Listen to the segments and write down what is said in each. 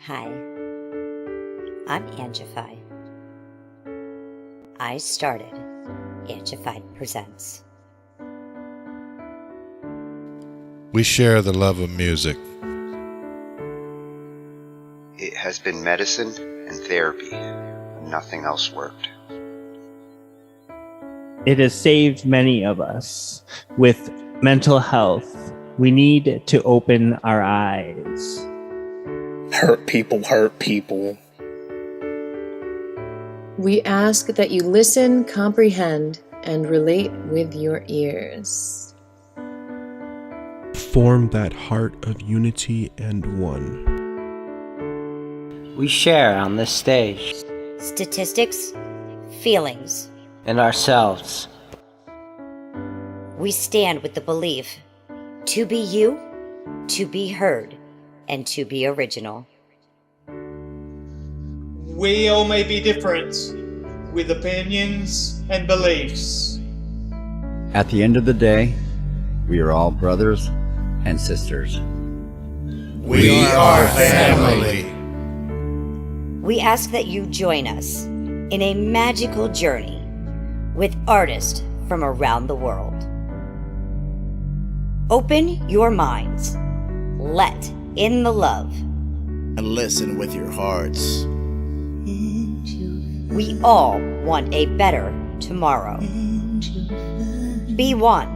Hi, I'm Angified. I started Angified Presents. We share the love of music. It has been medicine and therapy. Nothing else worked. It has saved many of us. With mental health, we need to open our eyes. Hurt people hurt people. We ask that you listen, comprehend, and relate with your ears. Form that heart of unity and one. We share on this stage. Statistics, feelings. And ourselves. We stand with the belief to be you, to be heard, and to be original. We all may be different, with opinions and beliefs. At the end of the day, we are all brothers and sisters. We are family. We ask that you join us in a magical journey with artists from around the world. Open your minds, let in the love, and listen with your hearts. We all want a better tomorrow. Be one.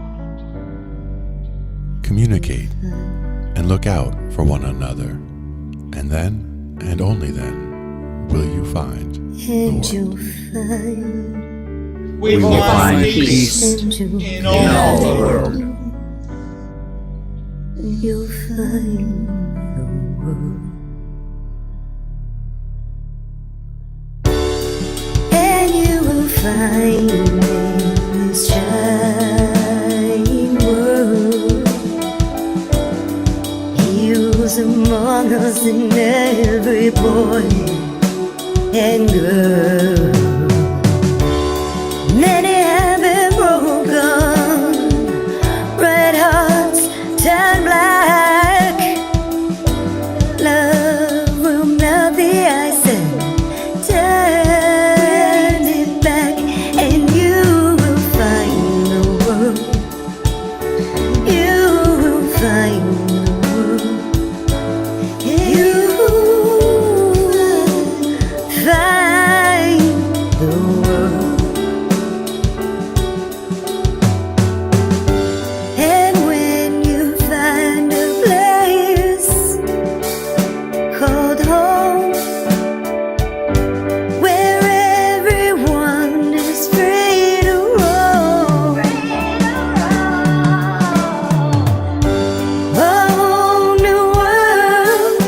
Communicate and look out for one another. And then, and only then, will you find the world. We will find peace in all the world. You'll find the world. And you will find in this shining world. He was among us in every boy and girl. Many have been broken, red hearts turn black. Love will melt the ice and turn it back, and you will find the world. You will find the world. You will find the world. And when you find a place called home, where everyone is free to roam, a whole new world,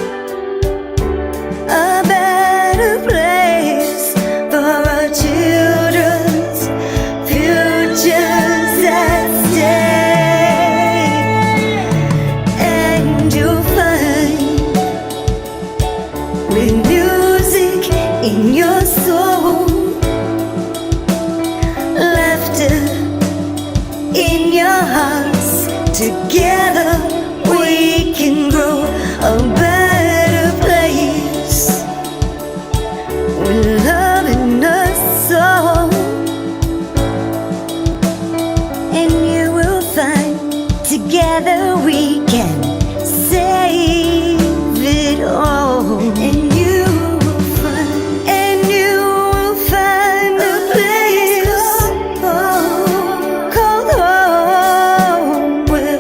a better place for our children's futures at stake. And you'll find, with music in your soul, laughter in your hearts, together we can grow a better place, with love in us all. And you will find, together we can save it all. And you will find, a place called home, where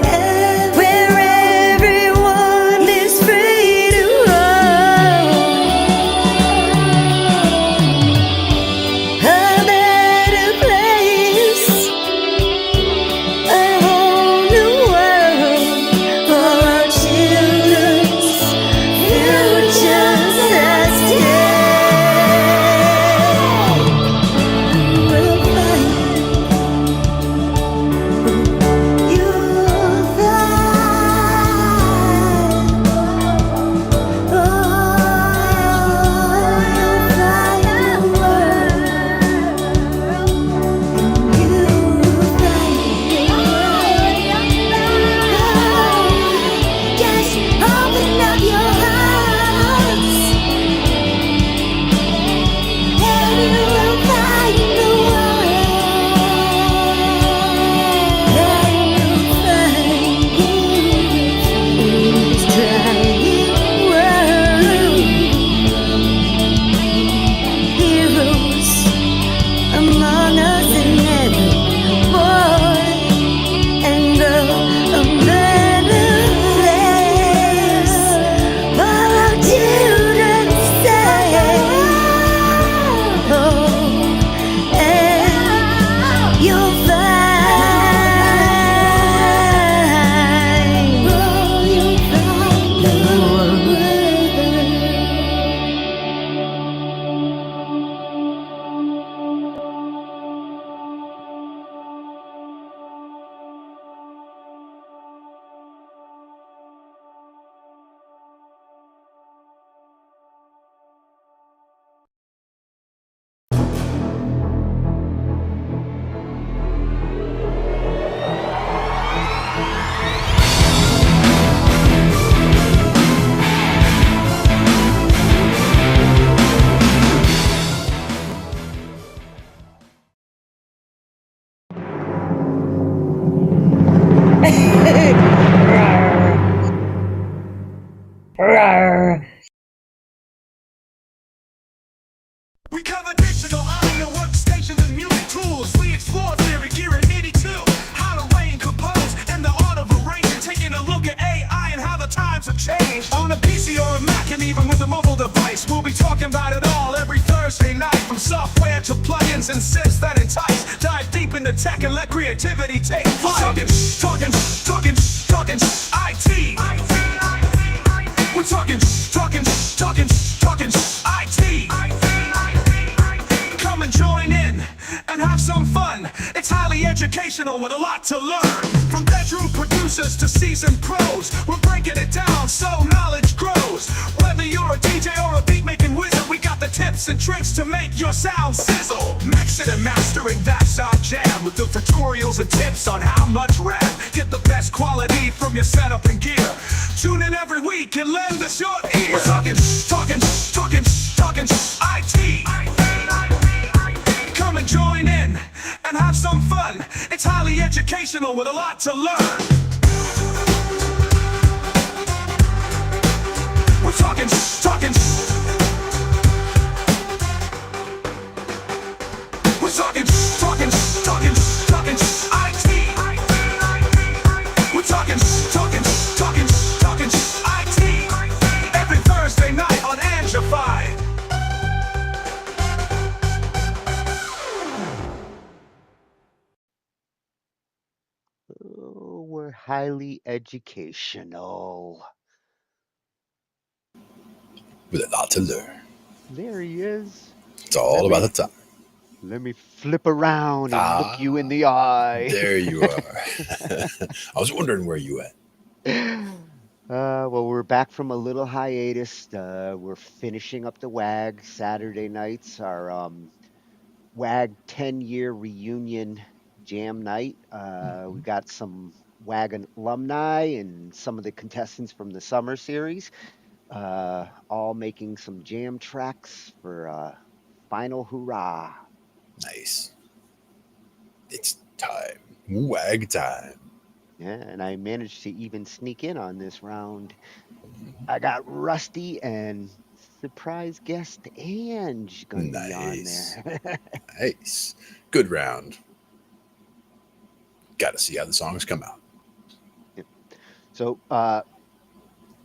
Discover digital audio workstations and music tools. We explore theory, gear, and MIDI too. How to arrange, compose, and the art of arranging. Taking a look at AI and how the times have changed. On a PC or a Mac and even with a mobile device, we'll be talking about it all every Thursday night. From software to plugins and synths that entice. Dive deep into tech and let creativity take flight. Talkin IT. We're talking IT. Come and join in and have some fun. It's highly educational with a lot to learn. From bedroom producers to seasoned pros, we're breaking it down so knowledge grows. Whether you're a DJ or a beat making wizard, we got the tips and tricks to make your sound sizzle. Mixing and mastering, that's our jam. With the tutorials and tips on how much rev. Get the best quality from your setup and gear. Tune in every week and lend us your ear. We're talking IT. Come and join in and have some fun. It's highly educational with a lot to learn. We're talking IT. We're talking IT. Every Thursday night on Angified. Oh, we're highly educational. With a lot to learn. There he is. It's all about the time. Let me flip around and look you in the eye. There you are. I was wondering where you went. Well, we're back from a little hiatus. We're finishing up the WAG Saturday nights, our WAG 10-year reunion jam night. We got some WAG alumni and some of the contestants from the summer series, all making some jam tracks for final hurrah. Nice. It's time. WAG time. Yeah, and I managed to even sneak in on this round. I got Rusty and surprise guest Ange gonna be on there. Nice. Good round. Got to see how the songs come out. Yep. So,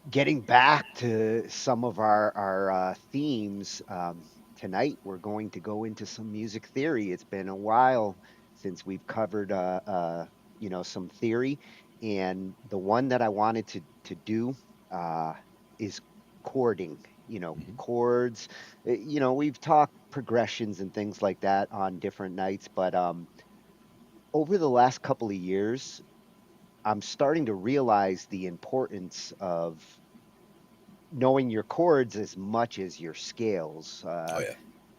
getting back to some of our themes, tonight we're going to go into some music theory. It's been a while since we've covered some theory, and the one that I wanted to do is chording. Chords. We've talked progressions and things like that on different nights, but over the last couple of years, I'm starting to realize the importance of knowing your chords as much as your scales.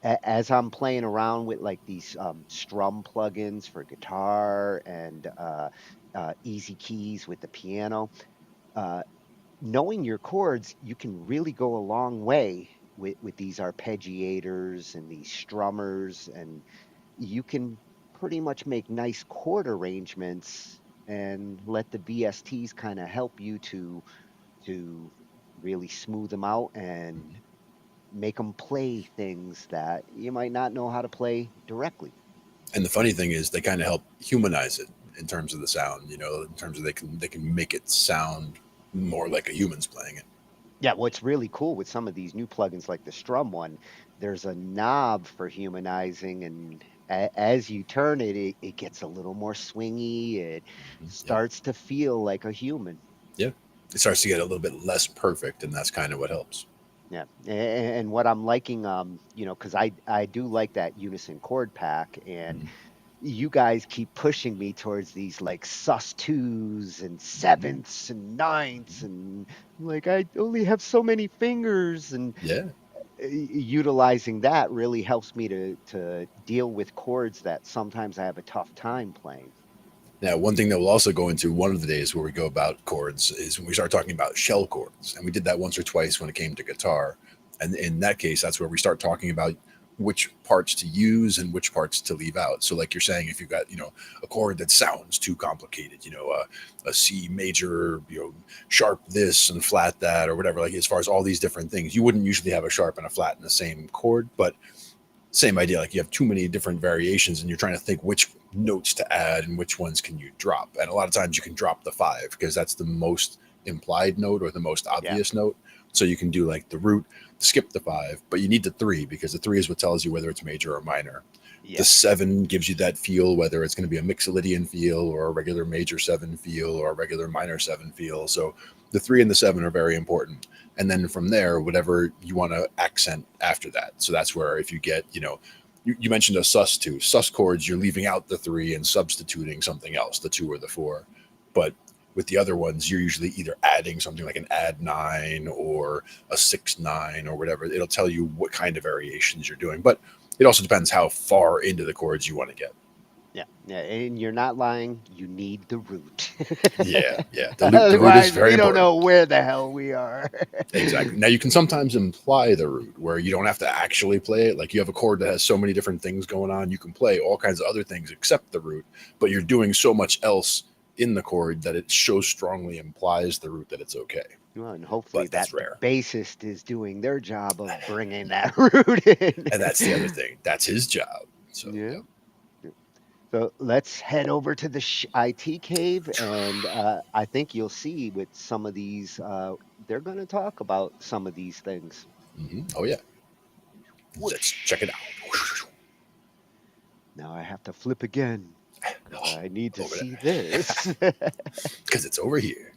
As I'm playing around with like these strum plugins for guitar and easy keys with the piano, knowing your chords, you can really go a long way with these arpeggiators and these strummers, and you can pretty much make nice chord arrangements and let the VSTs kind of help you to really smooth them out and make them play things that you might not know how to play directly. And the funny thing is they kind of help humanize it in terms of the sound, in terms of they can make it sound more like a human's playing it. Yeah, what's really cool with some of these new plugins like the Strum one, there's a knob for humanizing, and as you turn it, it gets a little more swingy. It starts to feel like a human. Yeah, it starts to get a little bit less perfect, and that's kind of what helps. Yeah, and what I'm liking, because I do like that unison chord pack, and you guys keep pushing me towards these like sus2s and sevenths and ninths, and like I only have so many fingers, and utilizing that really helps me to deal with chords that sometimes I have a tough time playing. Now, one thing that we'll also go into one of the days where we go about chords is when we start talking about shell chords. And we did that once or twice when it came to guitar. And in that case, that's where we start talking about which parts to use and which parts to leave out. So like you're saying, if you've got, a chord that sounds too complicated, a C major, sharp this and flat that or whatever, like as far as all these different things, you wouldn't usually have a sharp and a flat in the same chord, but same idea. Like you have too many different variations, and you're trying to think which notes to add and which ones can you drop. And a lot of times you can drop the 5 because that's the most implied note or the most obvious note. So you can do like the root, skip the 5, but you need the 3 because the 3 is what tells you whether it's major or minor. The 7 gives you that feel, whether it's going to be a Mixolydian feel or a regular major 7 feel or a regular minor 7 feel. So the 3 and the 7 are very important. And then from there, whatever you want to accent after that. So that's where if you get, you mentioned a sus2. Sus chords, you're leaving out the 3 and substituting something else, the 2 or the 4. But with the other ones, you're usually either adding something like an add 9 or a 6/9 or whatever. It'll tell you what kind of variations you're doing. But it also depends how far into the chords you want to get. Yeah, and you're not lying. You need the root. Yeah. The root is Otherwise, very we don't important. know where the hell we are. Exactly. Now you can sometimes imply the root where you don't have to actually play it. Like you have a chord that has so many different things going on, you can play all kinds of other things except the root, but you're doing so much else in the chord that it so strongly implies the root that it's okay. Well, and hopefully But that's that the rare. bassist is doing their job of bringing that root in. And that's the other thing. That's his job. So Yeah. So let's head over to the IT cave, and I think you'll see with some of these, they're going to talk about some of these things. Oh yeah. Let's check it out. Now I have to flip again. I need to see this because it's over here.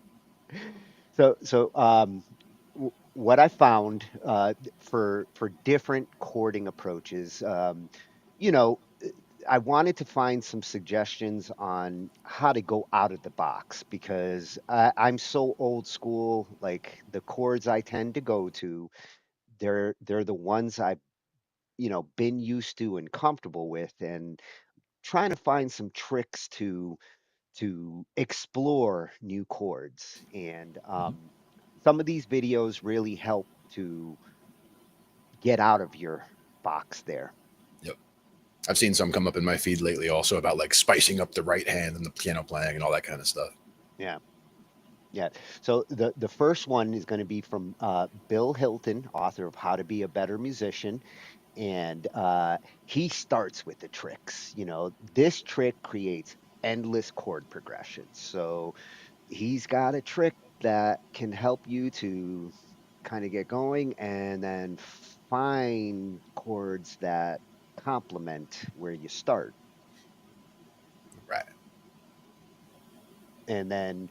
So, what I found for different chording approaches, you know, I wanted to find some suggestions on how to go out of the box because I'm so old school. Like the chords I tend to go to, they're the ones I've been used to and comfortable with, and trying to find some tricks to explore new chords. And some of these videos really help to get out of your box there. Yep. I've seen some come up in my feed lately also about like spicing up the right hand and the piano playing and all that kind of stuff. Yeah. Yeah. So the first one is going to be from Bill Hilton, author of How to Be a Better Musician. And he starts with the tricks. This trick creates endless chord progressions. So he's got a trick that can help you to kind of get going and then find chords that complement where you start. Right. And then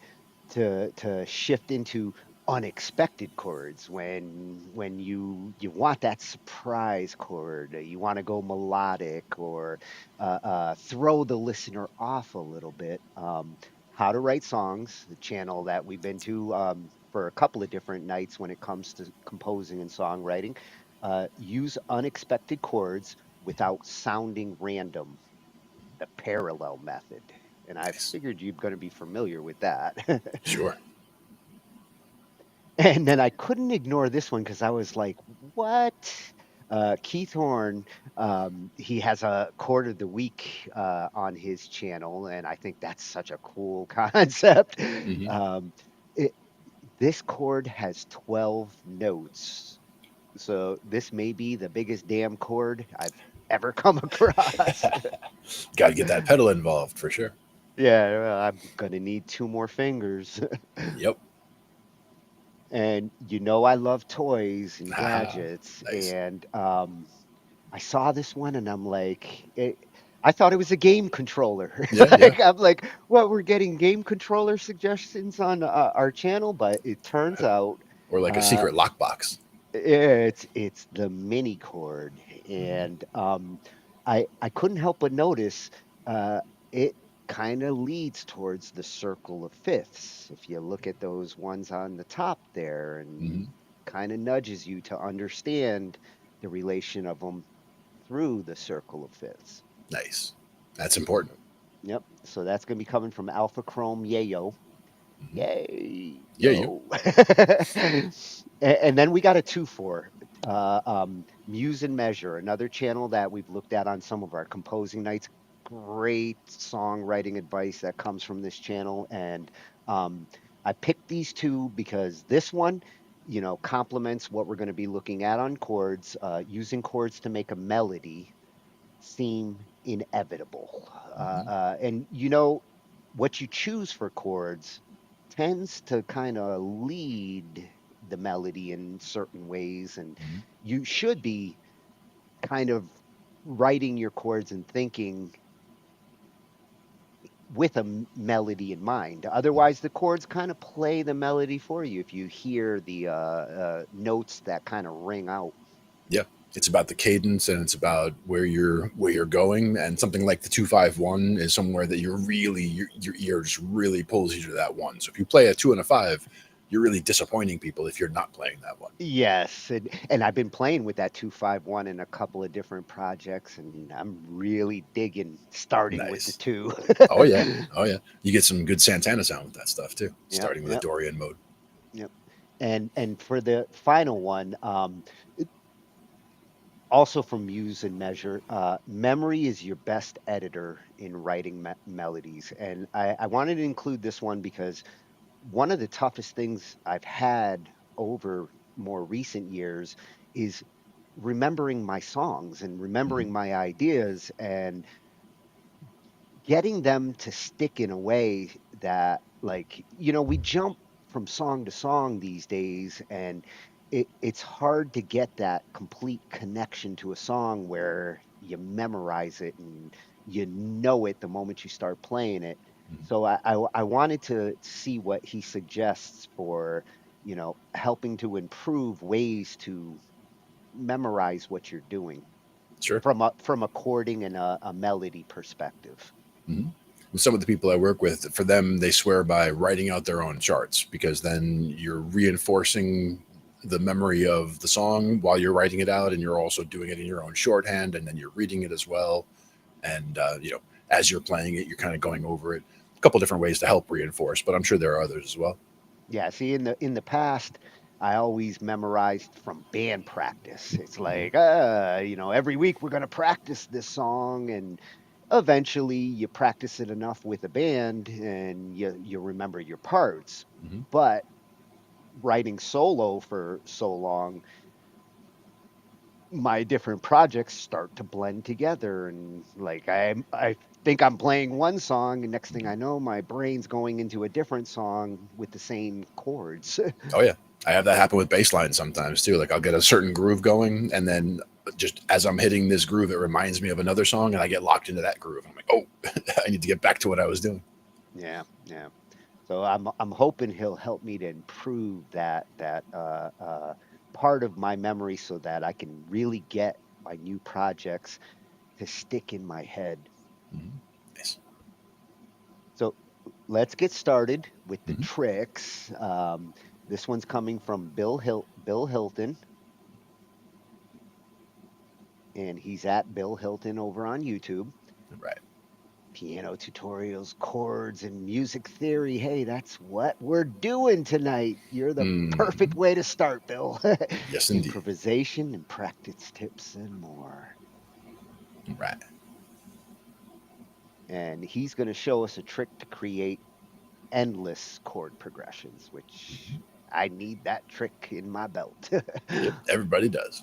to shift into unexpected chords when you want that surprise chord, you want to go melodic or throw the listener off a little bit. How to Write Songs, the channel that we've been to for a couple of different nights when it comes to composing and songwriting. Use unexpected chords without sounding random, the parallel method. And I figured you're going to be familiar with that. Sure. And then I couldn't ignore this one because I was like, what? Keith Horn, he has a chord of the week on his channel, and I think that's such a cool concept. It, this chord has 12 notes. So this may be the biggest damn chord I've ever come across. Got to get that pedal involved for sure. Yeah, well, I'm going to need 2 more fingers. Yep. And I love toys and gadgets. Nice. And I saw this one and I'm like, I thought it was a game controller. I'm like, well, we're getting game controller suggestions on our channel, but it turns out. Or like a secret lockbox. It's the minichord. And I couldn't help but notice it kind of leads towards the circle of fifths. If you look at those ones on the top there, and kind of nudges you to understand the relation of them through the circle of fifths. Nice. That's important. Yep. So that's going to be coming from Alpha Chrome Yayo. Yay. Yayo. And then we got a 2-4. Muse and Measure, another channel that we've looked at on some of our composing nights. Great songwriting advice that comes from this channel. And I picked these two because this one, complements what we're going to be looking at on chords, using chords to make a melody. seem inevitable. Mm-hmm. And what you choose for chords tends to kind of lead the melody in certain ways, and Mm-hmm. you should be kind of writing your chords and thinking with a melody in mind. Otherwise, the chords kind of play the melody for you if you hear the notes that kind of ring out. Yeah, it's about the cadence and it's about where you're going. And something like the 2-5-1 is somewhere that you're really your ear just really pulls you to that one. So if you play a 2 and a 5, you're really disappointing people if you're not playing that one. Yes, and I've been playing with that 2-5-1 in a couple of different projects, and I'm really digging starting with the Nice. 2. Oh yeah, oh yeah. You get some good Santana sound with that stuff too. Yep, Starting with a yep, Dorian mode. yep. And for the final one, also from Muse and Measure, memory is your best editor in writing melodies. And I wanted to include this one because one of the toughest things I've had over more recent years is remembering my songs and Mm-hmm. remembering my ideas and getting them to stick in a way that, like, we jump from song to song these days, and it's hard to get that complete connection to a song where you memorize it and you know it the moment you start playing it. Mm-hmm. So I wanted to see what he suggests for, helping to improve ways to memorize what you're doing Sure. from a chording and a melody perspective. Mm-hmm. Some of the people I work with, for them, they swear by writing out their own charts because then you're reinforcing the memory of the song while you're writing it out, and you're also doing it in your own shorthand, and then you're reading it as well. And as you're playing it, you're kind of going over it. A couple different ways to help reinforce, but I'm sure there are others as well. Yeah, see, in the past, I always memorized from band practice. It's like, every week we're going to practice this song, and eventually you practice it enough with a band, and you remember your parts. Mm-hmm. But writing solo for so long, my different projects start to blend together, and like I think I'm playing one song, and next thing I know, my brain's going into a different song with the same chords. Oh yeah, I have that happen with bass lines sometimes too. Like I'll get a certain groove going, and then just as I'm hitting this groove, it reminds me of another song, and I get locked into that groove. I'm like, oh, I need to get back to what I was doing. Yeah, yeah. So I'm hoping he'll help me to improve that part of my memory so that I can really get my new projects to stick in my head. Mm-hmm. Nice. So let's get started with the Mm-hmm. tricks. This one's coming from Bill Hilton, and he's at Bill Hilton over on YouTube. Right. Piano tutorials, chords, and music theory. Hey, that's what we're doing tonight. You're the perfect way to start, Bill. Yes, indeed. Improvisation and practice tips and more. Right. And he's going to show us a trick to create endless chord progressions, which I need that trick in my belt. Yep, everybody does.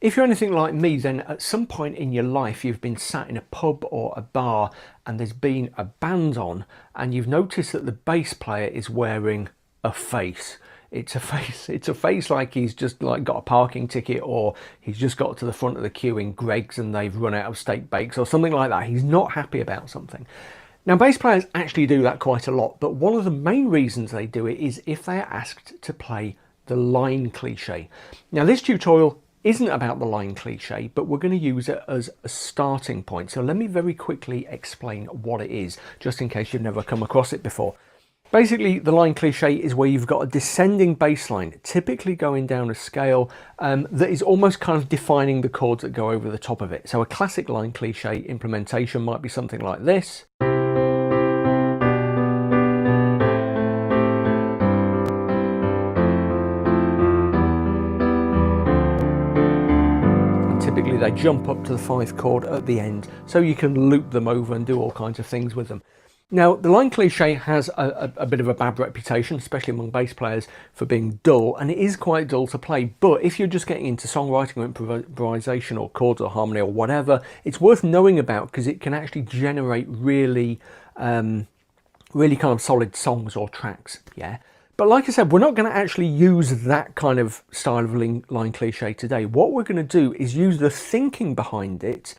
If you're anything like me, then at some point in your life you've been sat in a pub or a bar and there's been a band on and you've noticed that the bass player is wearing a face. It's a face like he's just like got a parking ticket, or he's just got to the front of the queue in Greg's and they've run out of steak bakes or something like that. He's not happy about something. Now, bass players actually do that quite a lot, but one of the main reasons they do it is if they're asked to play the line cliche. Now, this tutorial isn't about the line cliche, but we're going to use it as a starting point. So let me very quickly explain what it is, just in case you've never come across it before. Basically, the line cliche is where you've got a descending bass line, typically going down a scale that is almost kind of defining the chords that go over the top of it. So a classic line cliche implementation might be something like this. Typically they jump up to the 5th chord at the end, so you can loop them over and do all kinds of things with them. Now, the line cliche has a bit of a bad reputation, especially among bass players, for being dull, and it is quite dull to play. But if you're just getting into songwriting or improvisation or chords or harmony or whatever, it's worth knowing about because it can actually generate really kind of solid songs or tracks, yeah? But like I said, we're not going to actually use that kind of style of line cliche today. What we're going to do is use the thinking behind it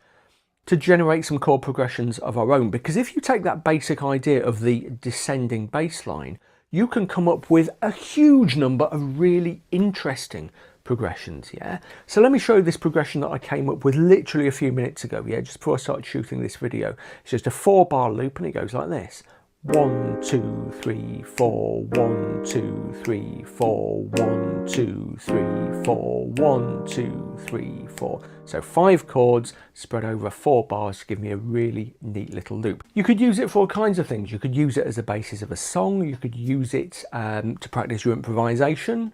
to generate some chord progressions of our own. Because if you take that basic idea of the descending bass line, you can come up with a huge number of really interesting progressions, yeah? So let me show you this progression that I came up with literally a few minutes ago, yeah, just before I started shooting this video. It's just a 4-bar loop and it goes like this. 1, 2, 3, 4, 1, 2, 3, 4, 1, 2, 3, 4, 1, 2, 3, 4. So 5 chords spread over 4 bars to give me a really neat little loop. You could use it for all kinds of things. You could use it as a basis of a song. You could use it to practice your improvisation.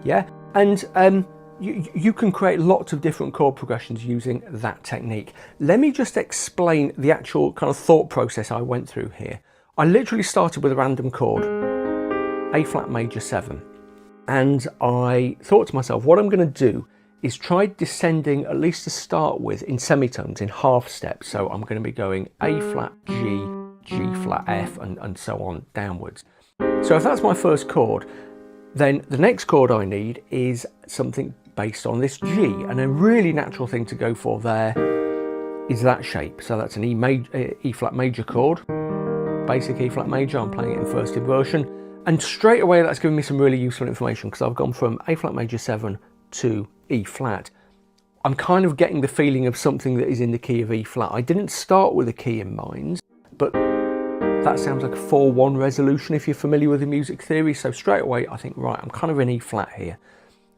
Yeah, and you can create lots of different chord progressions using that technique. Let me just explain the actual kind of thought process I went through here. I literally started with a random chord, A flat major 7, and I thought to myself, what I'm going to do is try descending, at least to start with, in semitones, in half steps. So I'm going to be going A flat G, G flat F, and so on downwards. So if that's my first chord, then the next chord I need is something based on this G, and a really natural thing to go for there is that shape. So that's an E flat major chord, basic E flat major. I'm playing it in first inversion, and straight away that's giving me some really useful information because I've gone from A flat major 7 to E flat. I'm kind of getting the feeling of something that is in the key of E flat. I didn't start with a key in mind, but that sounds like a 4-1 resolution if you're familiar with the music theory. So straight away I think, right, I'm kind of in E flat here.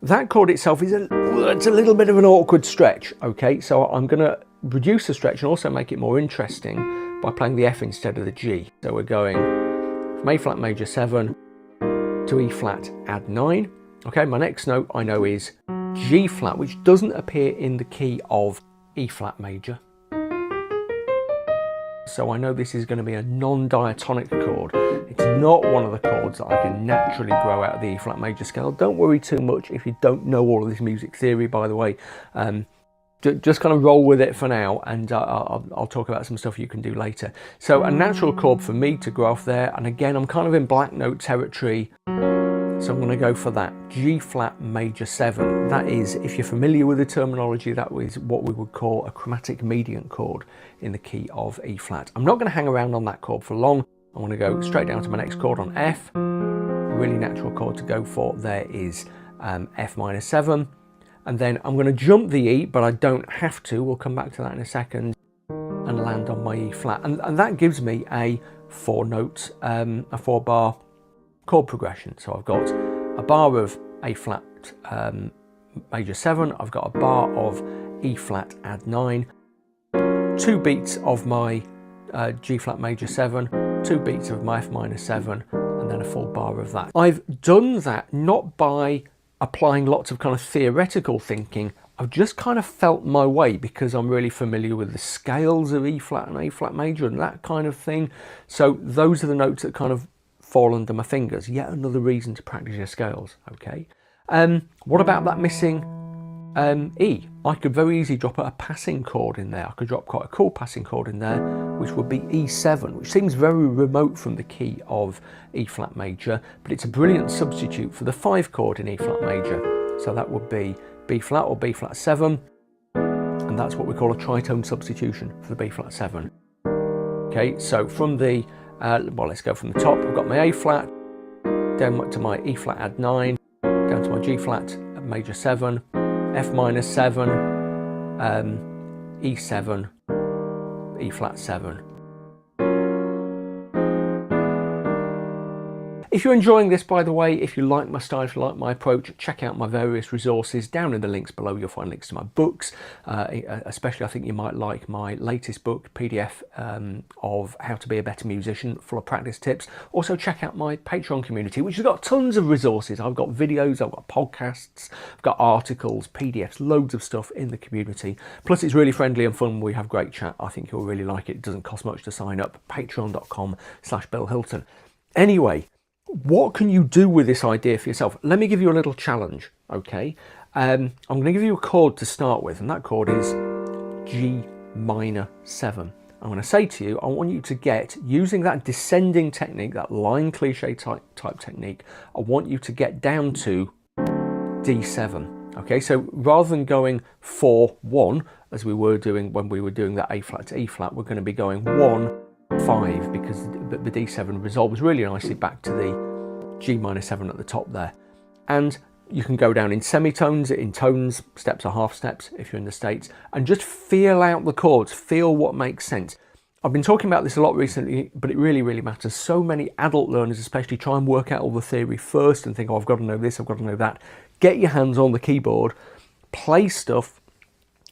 That chord itself is it's a little bit of an awkward stretch, okay? So I'm going to reduce the stretch and also make it more interesting by playing the F instead of the G. So we're going from A flat major 7 to E flat add 9. Okay, my next note I know is G flat, which doesn't appear in the key of E flat major. So I know this is going to be a non-diatonic chord. It's not one of the chords that I can naturally grow out of the E flat major scale. Don't worry too much if you don't know all of this music theory, by the way. Just kind of roll with it for now, and I'll talk about some stuff you can do later. So a natural chord for me to grow off there, and again I'm kind of in black note territory, so I'm going to go for that G flat major 7. That is, if you're familiar with the terminology, that is what we would call a chromatic mediant chord in the key of E flat. I'm not going to hang around on that chord for long. I'm going to go straight down to my next chord on F. A really natural chord to go for there is F minor 7. And then I'm going to jump the E, but I don't have to. We'll come back to that in a second, and land on my E flat. And that gives me a 4-bar chord progression. So I've got a bar of A flat major 7. I've got a bar of E flat add 9. 2 beats of my G flat major 7. 2 beats of my F minor 7. And then a full bar of that. I've done that not by applying lots of kind of theoretical thinking. I've just kind of felt my way because I'm really familiar with the scales of E flat and A flat major and that kind of thing. So those are the notes that kind of fall under my fingers. Yet another reason to practice your scales, okay? What about that missing E? I could very easily drop a passing chord in there. I could drop quite a cool passing chord in there, which would be E7, which seems very remote from the key of E flat major, but it's a brilliant substitute for the 5 chord in E flat major. So that would be B flat or B flat 7, and that's what we call a tritone substitution for the B flat 7. Okay, so from the well, let's go from the top. I've got my A flat, down to my E flat add 9, down to my G flat major 7, F minor 7, E7, E flat 7. If you're enjoying this, by the way, if you like my style, if you like my approach, check out my various resources. Down in the links below, you'll find links to my books. Especially, I think you might like my latest book, PDF, of How to Be a Better Musician, full of practice tips. Also, check out my Patreon community, which has got tons of resources. I've got videos, I've got podcasts, I've got articles, PDFs, loads of stuff in the community. Plus, it's really friendly and fun. We have great chat. I think you'll really like it. It doesn't cost much to sign up. Patreon.com/Bill Hilton. Anyway, what can you do with this idea for yourself? Let me give you a little challenge, okay? I'm going to give you a chord to start with, and that chord is G minor 7. I'm going to say to you, I want you to get, using that descending technique, that line cliche type technique, I want you to get down to D7. Okay, so rather than going 4-1, as we were doing when we were doing that A flat to E flat, we're going to be going 1-5, because the D7 resolves really nicely back to the G minor 7 at the top there. And you can go down in semitones, in tones, steps or half steps if you're in the States, and just feel out the chords, feel what makes sense. I've been talking about this a lot recently, but it really, really matters. So many adult learners especially try and work out all the theory first and think, oh, I've got to know this, I've got to know that. Get your hands on the keyboard, play stuff.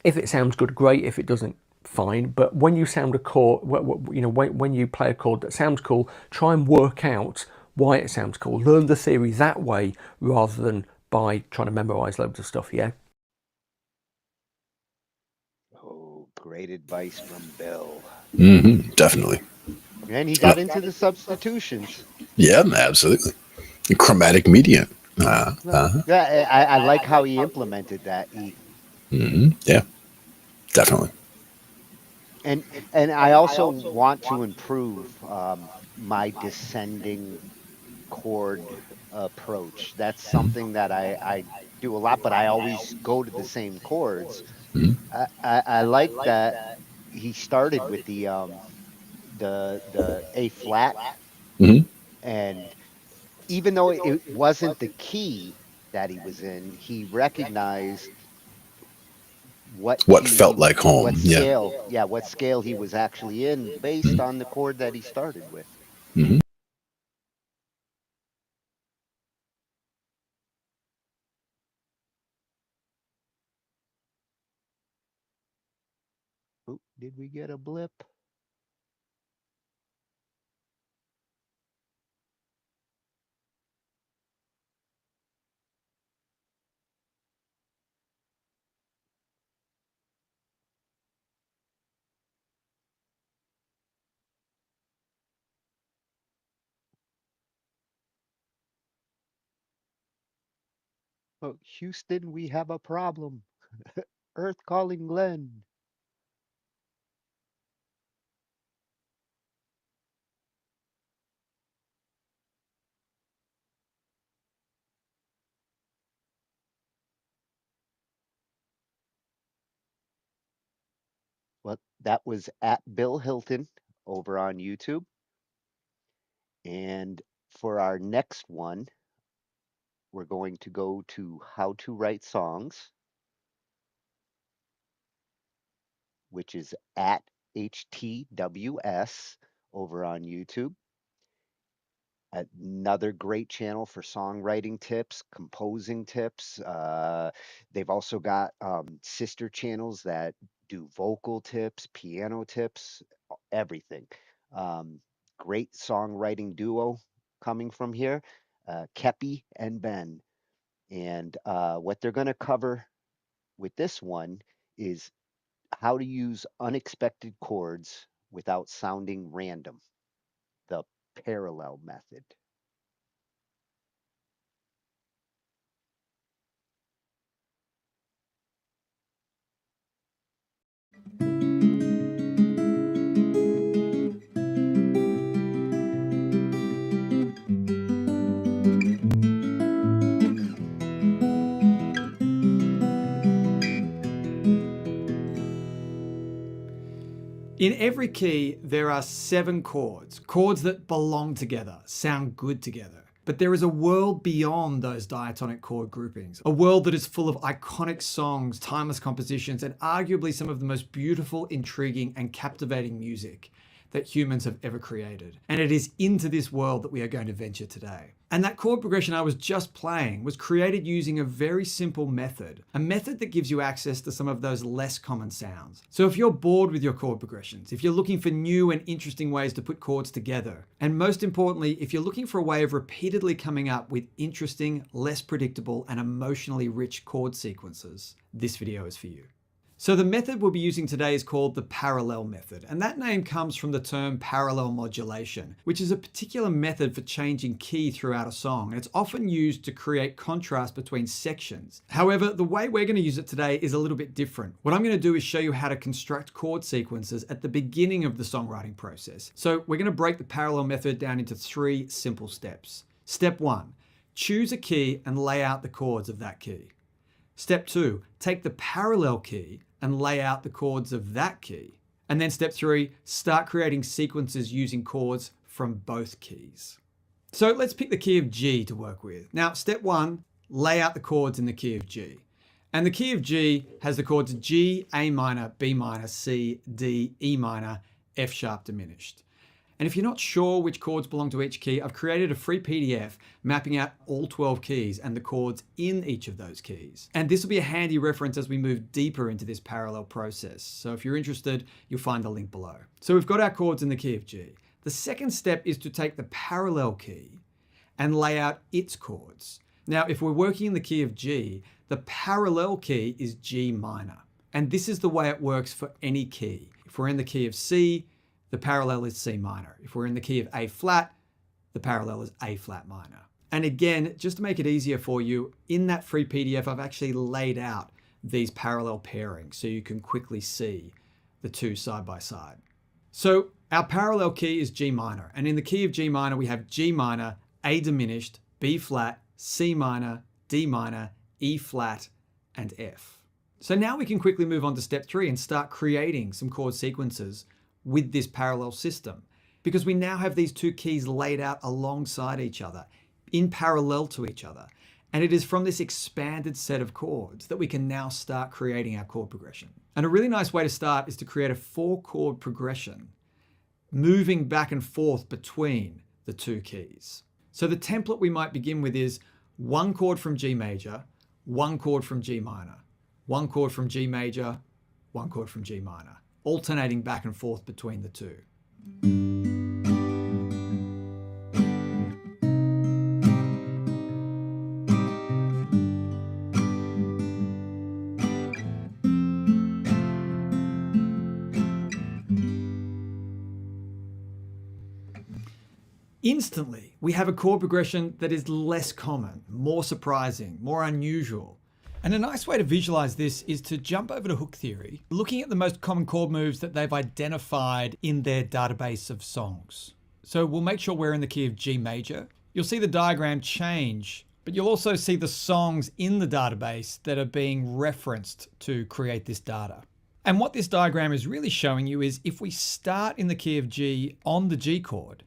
If it sounds good, great. If it doesn't, fine. But when you sound a chord, you know, when you play a chord that sounds cool, try and work out why it sounds cool. Learn the theory that way rather than by trying to memorize loads of stuff, yeah? Oh, great advice from Bill. Definitely. And he got into the substitutions. Yeah, absolutely. Chromatic median. Yeah, I like how he implemented that. Yeah, definitely. And I also want to improve my descending chord approach. That's something that I do a lot, but I always go to the same chords. I like that he started with the A flat, and even though it wasn't the key that he was in, he recognized what felt like home. What scale, what scale he was actually in based on the chord that he started with. Oh, did we get a blip? Oh, Houston, we have a problem. Earth calling Glenn. Well, that was at Bill Hilton over on YouTube. And for our next one, we're going to go to How to Write Songs, which is at HTWS over on YouTube. Another great channel for songwriting tips, composing tips. They've also got sister channels that do vocal tips, piano tips, everything. Great songwriting duo coming from here, Kepi and Ben. And what they're going to cover with this one is how to use unexpected chords without sounding random, the parallel method. In every key, there are 7 chords, chords that belong together, sound good together. But there is a world beyond those diatonic chord groupings, a world that is full of iconic songs, timeless compositions, and arguably some of the most beautiful, intriguing, and captivating music. that humans have ever created. And it is into this world that we are going to venture today. And that chord progression I was just playing was created using a very simple method, a method that gives you access to some of those less common sounds. So if you're bored with your chord progressions, if you're looking for new and interesting ways to put chords together, and most importantly, if you're looking for a way of repeatedly coming up with interesting, less predictable, and emotionally rich chord sequences, this video is for you. So the method we'll be using today is called the parallel method, and that name comes from the term parallel modulation, which is a particular method for changing key throughout a song, and it's often used to create contrast between sections. However, the way we're going to use it today is a little bit different. What I'm going to do is show you how to construct chord sequences at the beginning of the songwriting process. So we're going to break the parallel method down into 3 simple steps. Step 1, choose a key and lay out the chords of that key. Step 2, take the parallel key and lay out the chords of that key. And then step 3, start creating sequences using chords from both keys. So let's pick the key of G to work with. Now, step 1, lay out the chords in the key of G. And the key of G has the chords G, A minor, B minor, C, D, E minor, F sharp diminished. And if you're not sure which chords belong to each key, I've created a free PDF mapping out all 12 keys and the chords in each of those keys. And this will be a handy reference as we move deeper into this parallel process. So if you're interested, you'll find the link below. So we've got our chords in the key of G. The second step is to take the parallel key and lay out its chords. Now, if we're working in the key of G, the parallel key is G minor. And this is the way it works for any key. If we're in the key of C, the parallel is C minor. If we're in the key of A flat, the parallel is A flat minor. And again, just to make it easier for you, in that free PDF, I've actually laid out these parallel pairings so you can quickly see the two side by side. So our parallel key is G minor. And in the key of G minor, we have G minor, A diminished, B flat, C minor, D minor, E flat, and F. So now we can quickly move on to step 3 and start creating some chord sequences with this parallel system, because we now have these 2 keys laid out alongside each other, in parallel to each other. And it is from this expanded set of chords that we can now start creating our chord progression. And a really nice way to start is to create a 4-chord progression, moving back and forth between the 2 keys. So the template we might begin with is 1 chord from G major, 1 chord from G minor, 1 chord from G major, 1 chord from G minor, alternating back and forth between the 2. Instantly, we have a chord progression that is less common, more surprising, more unusual. And a nice way to visualize this is to jump over to hook theory, looking at the most common chord moves that they've identified in their database of songs. So we'll make sure we're in the key of G major. You'll see the diagram change, but you'll also see the songs in the database that are being referenced to create this data. And what this diagram is really showing you is if we start in the key of G on the G chord,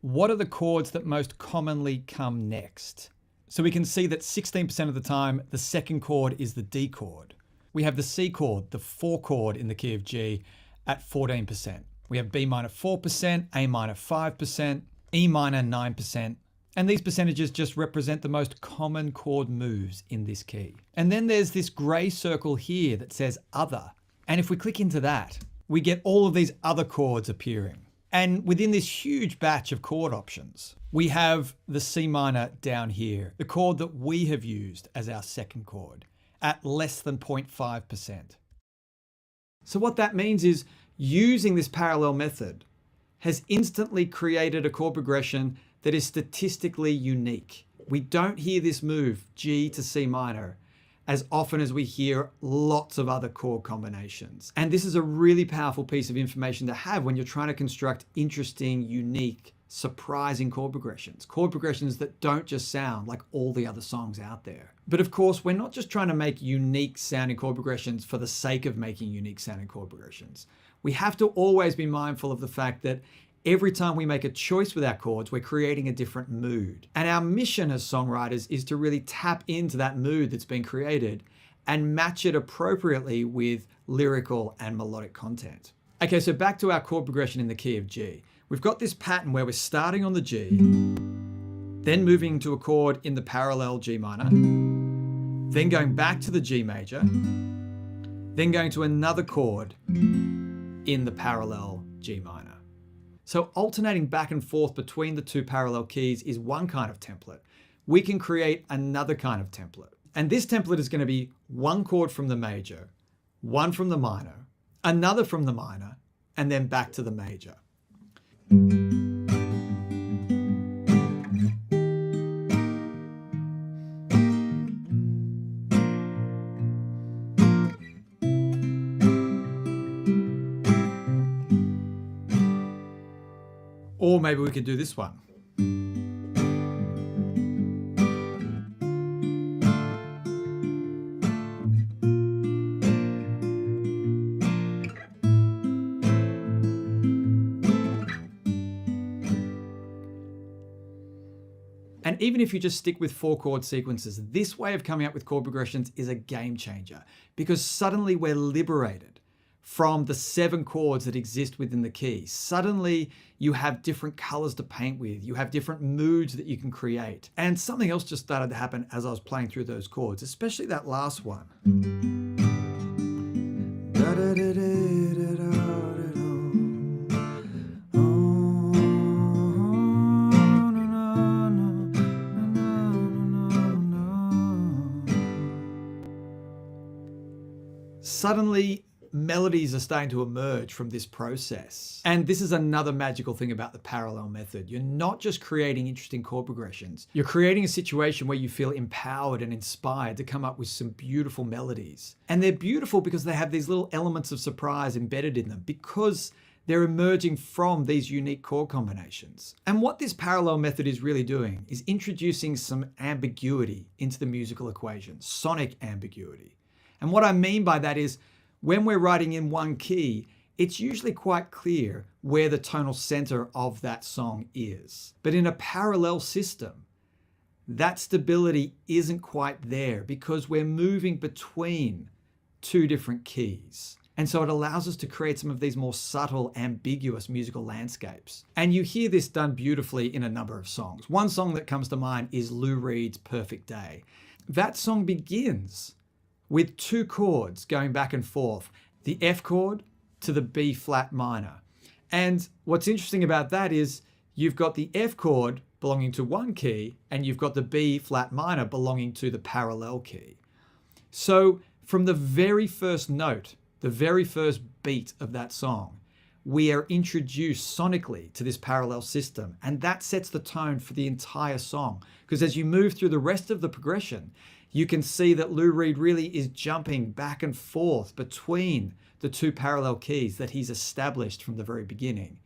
what are the chords that most commonly come next? So we can see that 16% of the time, the second chord is the D chord. We have the C chord, the 4 chord in the key of G at 14%. We have B minor 4%, A minor 5%, E minor 9%. And these percentages just represent the most common chord moves in this key. And then there's this gray circle here that says other. And if we click into that, we get all of these other chords appearing. And within this huge batch of chord options, we have the C minor down here, the chord that we have used as our second chord at less than 0.5%. So what that means is using this parallel method has instantly created a chord progression that is statistically unique. We don't hear this move, G to C minor, as often as we hear lots of other chord combinations. And this is a really powerful piece of information to have when you're trying to construct interesting, unique, surprising chord progressions that don't just sound like all the other songs out there. But of course, we're not just trying to make unique sounding chord progressions for the sake of making unique sounding chord progressions. We have to always be mindful of the fact that every time we make a choice with our chords, we're creating a different mood. And our mission as songwriters is to really tap into that mood that's been created and match it appropriately with lyrical and melodic content. Okay, so back to our chord progression in the key of G. We've got this pattern where we're starting on the G, then moving to a chord in the parallel G minor, then going back to the G major, then going to another chord in the parallel G minor. So alternating back and forth between the two parallel keys is one kind of template. We can create another kind of template. And this template is going to be one chord from the major, one from the minor, another from the minor, and then back to the major. Or maybe we could do this one. And even if you just stick with 4 chord sequences, this way of coming up with chord progressions is a game changer, because suddenly we're liberated from the 7 chords that exist within the key. Suddenly you have different colors to paint with, you have different moods that you can create. And something else just started to happen as I was playing through those chords, especially that last one. Suddenly, melodies are starting to emerge from this process. And this is another magical thing about the parallel method. You're not just creating interesting chord progressions. You're creating a situation where you feel empowered and inspired to come up with some beautiful melodies. And they're beautiful because they have these little elements of surprise embedded in them, because they're emerging from these unique chord combinations. And what this parallel method is really doing is introducing some ambiguity into the musical equation, sonic ambiguity. And what I mean by that is, when we're writing in one key, it's usually quite clear where the tonal center of that song is. But in a parallel system, that stability isn't quite there because we're moving between 2 different keys. And so it allows us to create some of these more subtle, ambiguous musical landscapes. And you hear this done beautifully in a number of songs. One song that comes to mind is Lou Reed's Perfect Day. That song begins with 2 chords going back and forth, the F chord to the B flat minor. And what's interesting about that is you've got the F chord belonging to one key and you've got the B flat minor belonging to the parallel key. So from the very first note, the very first beat of that song, we are introduced sonically to this parallel system, and that sets the tone for the entire song. Because as you move through the rest of the progression, you can see that Lou Reed really is jumping back and forth between the 2 parallel keys that he's established from the very beginning.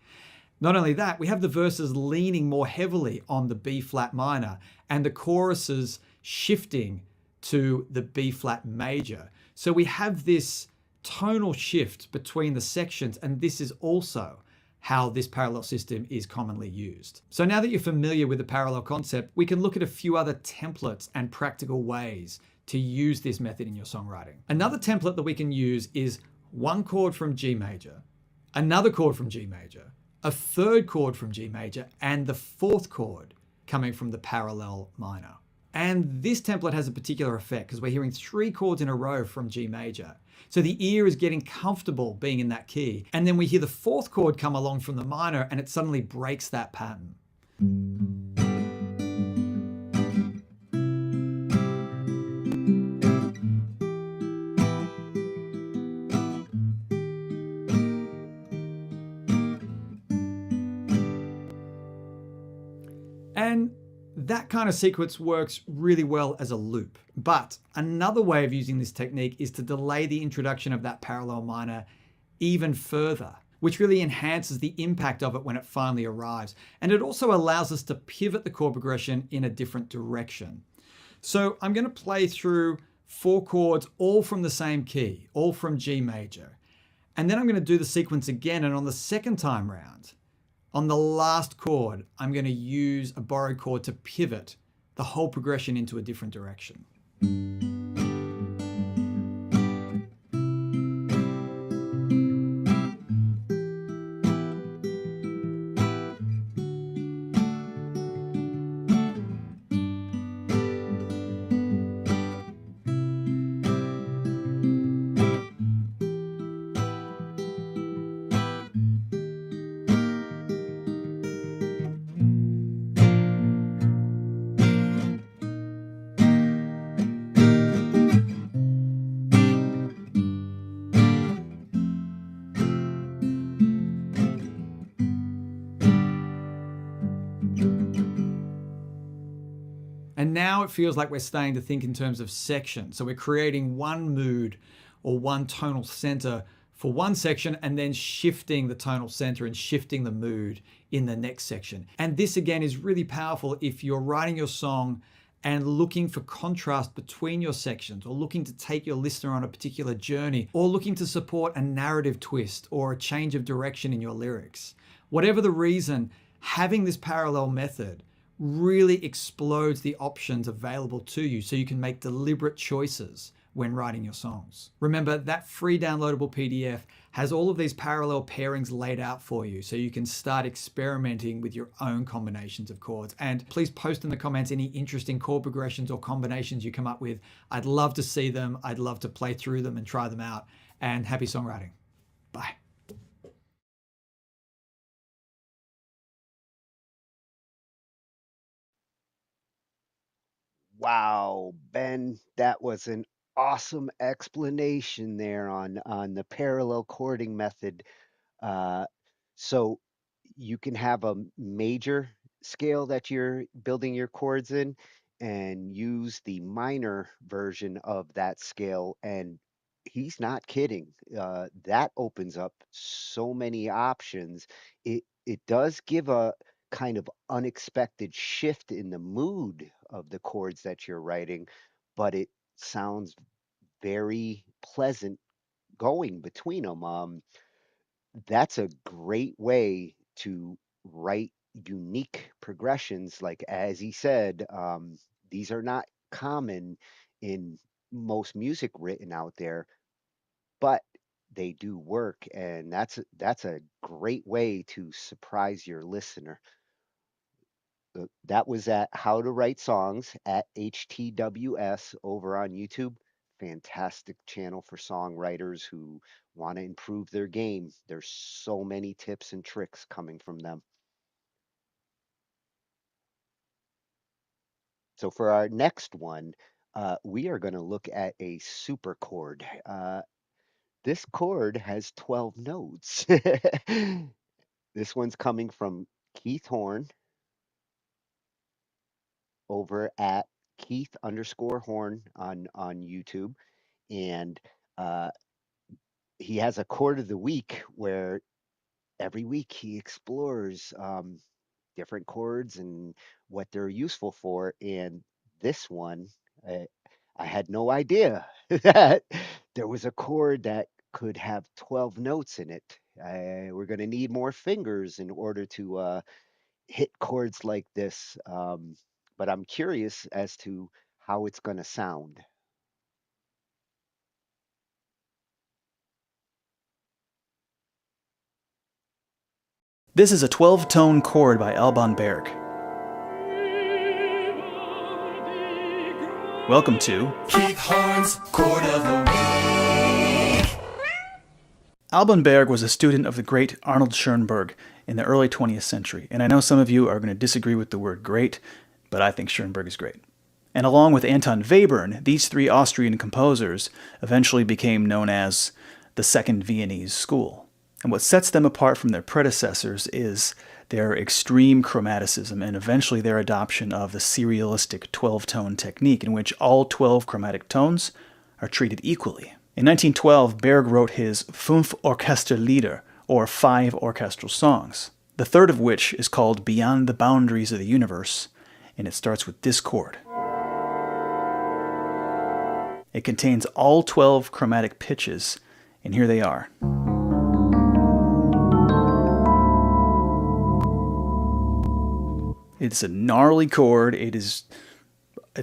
Not only that, we have the verses leaning more heavily on the B flat minor and the choruses shifting to the B flat major. So we have this tonal shift between the sections, and this is also how this parallel system is commonly used. So now that you're familiar with the parallel concept, we can look at a few other templates and practical ways to use this method in your songwriting. Another template that we can use is one chord from G major, another chord from G major, a third chord from G major, and the 4th chord coming from the parallel minor. And this template has a particular effect because we're hearing 3 chords in a row from G major. So the ear is getting comfortable being in that key. And then we hear the 4th chord come along from the minor and it suddenly breaks that pattern. And that kind of sequence works really well as a loop. But another way of using this technique is to delay the introduction of that parallel minor even further, which really enhances the impact of it when it finally arrives. And it also allows us to pivot the chord progression in a different direction. So I'm going to play through 4 chords, all from the same key, all from G major. And then I'm going to do the sequence again. And on the second time round, on the last chord, I'm going to use a borrowed chord to pivot the whole progression into a different direction. And now it feels like we're starting to think in terms of sections. So we're creating one mood or one tonal center for one section and then shifting the tonal center and shifting the mood in the next section. And this again is really powerful if you're writing your song and looking for contrast between your sections, or looking to take your listener on a particular journey, or looking to support a narrative twist or a change of direction in your lyrics. Whatever the reason, having this parallel method really explodes the options available to you so you can make deliberate choices when writing your songs. Remember, that free downloadable PDF has all of these parallel pairings laid out for you so you can start experimenting with your own combinations of chords. And please post in the comments any interesting chord progressions or combinations you come up with. I'd love to see them. I'd love to play through them and try them out. And happy songwriting. Bye. Wow, Ben, that was an awesome explanation there on the parallel chording method. Uh, so you can have a major scale that you're building your chords in and use the minor version of that scale. And he's not kidding. That opens up so many options. It does give a kind of unexpected shift in the mood of the chords that you're writing, but it sounds very pleasant going between them. That's a great way to write unique progressions. Like as he said, these are not common in most music written out there, but they do work, and that's a great way to surprise your listener. That was at How to Write Songs at HTWS over on YouTube. Fantastic channel for songwriters who want to improve their game. There's so many tips and tricks coming from them. So for our next one, we are going to look at a super chord. This chord has 12 notes. This one's coming from Keith Horn over at Keith_Horn on YouTube, and uh, he has a chord of the week where every week he explores different chords and what they're useful for. And this one, I, I had no idea that there was a chord that could have 12 notes in it. We're going to need more fingers in order to hit chords like this. But I'm curious as to how it's going to sound. This is a 12-tone chord by Alban Berg. Welcome to Keith Horn's Chord of the Week. Alban Berg was a student of the great Arnold Schoenberg in the early 20th century, and I know some of you are going to disagree with the word great, but I think Schoenberg is great. And along with Anton Webern, these three Austrian composers eventually became known as the Second Viennese School. And what sets them apart from their predecessors is their extreme chromaticism and eventually their adoption of the serialistic 12-tone technique in which all 12 chromatic tones are treated equally. In 1912, Berg wrote his Fünf Orchesterlieder, or 5 orchestral songs, the third of which is called Beyond the Boundaries of the Universe, and it starts with this chord. It contains all 12 chromatic pitches, and here they are. It's a gnarly chord. It's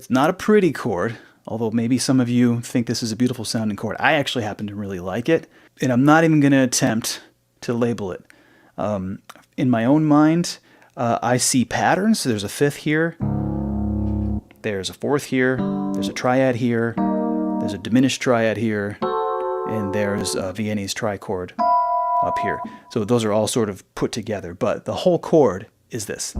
not a pretty chord, although maybe some of you think this is a beautiful sounding chord. I actually happen to really like it, and I'm not even going to attempt to label it. In my own mind, I see patterns. So there's a fifth here, there's a fourth here, there's a triad here, there's a diminished triad here, and there's a Viennese trichord up here. So those are all sort of put together, but the whole chord is this.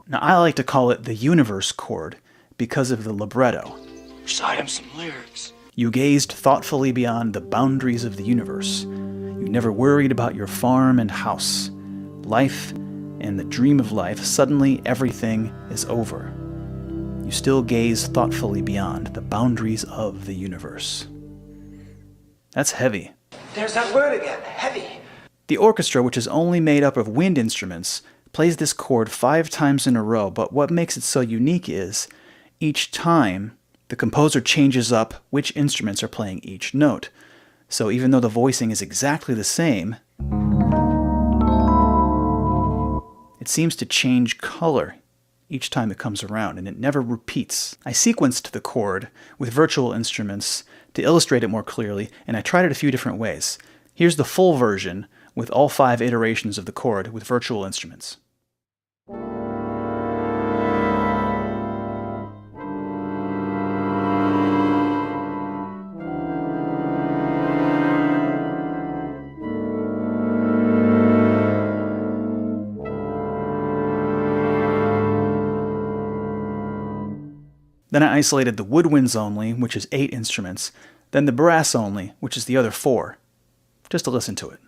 Now, I like to call it the universe chord because of the libretto. Recite him some lyrics. You gazed thoughtfully beyond the boundaries of the universe. You never worried about your farm and house, life and the dream of life, suddenly everything is over. You still gaze thoughtfully beyond the boundaries of the universe. That's heavy. There's that word again, heavy. The orchestra, which is only made up of wind instruments, plays this chord 5 times in a row, but what makes it so unique is, each time, the composer changes up which instruments are playing each note. So even though the voicing is exactly the same, it seems to change color each time it comes around, and it never repeats. I sequenced the chord with virtual instruments to illustrate it more clearly, and I tried it a few different ways. Here's the full version with all 5 iterations of the chord with virtual instruments. Then I isolated the woodwinds only, which is 8 instruments, then the brass only, which is the other 4. Just to listen to it.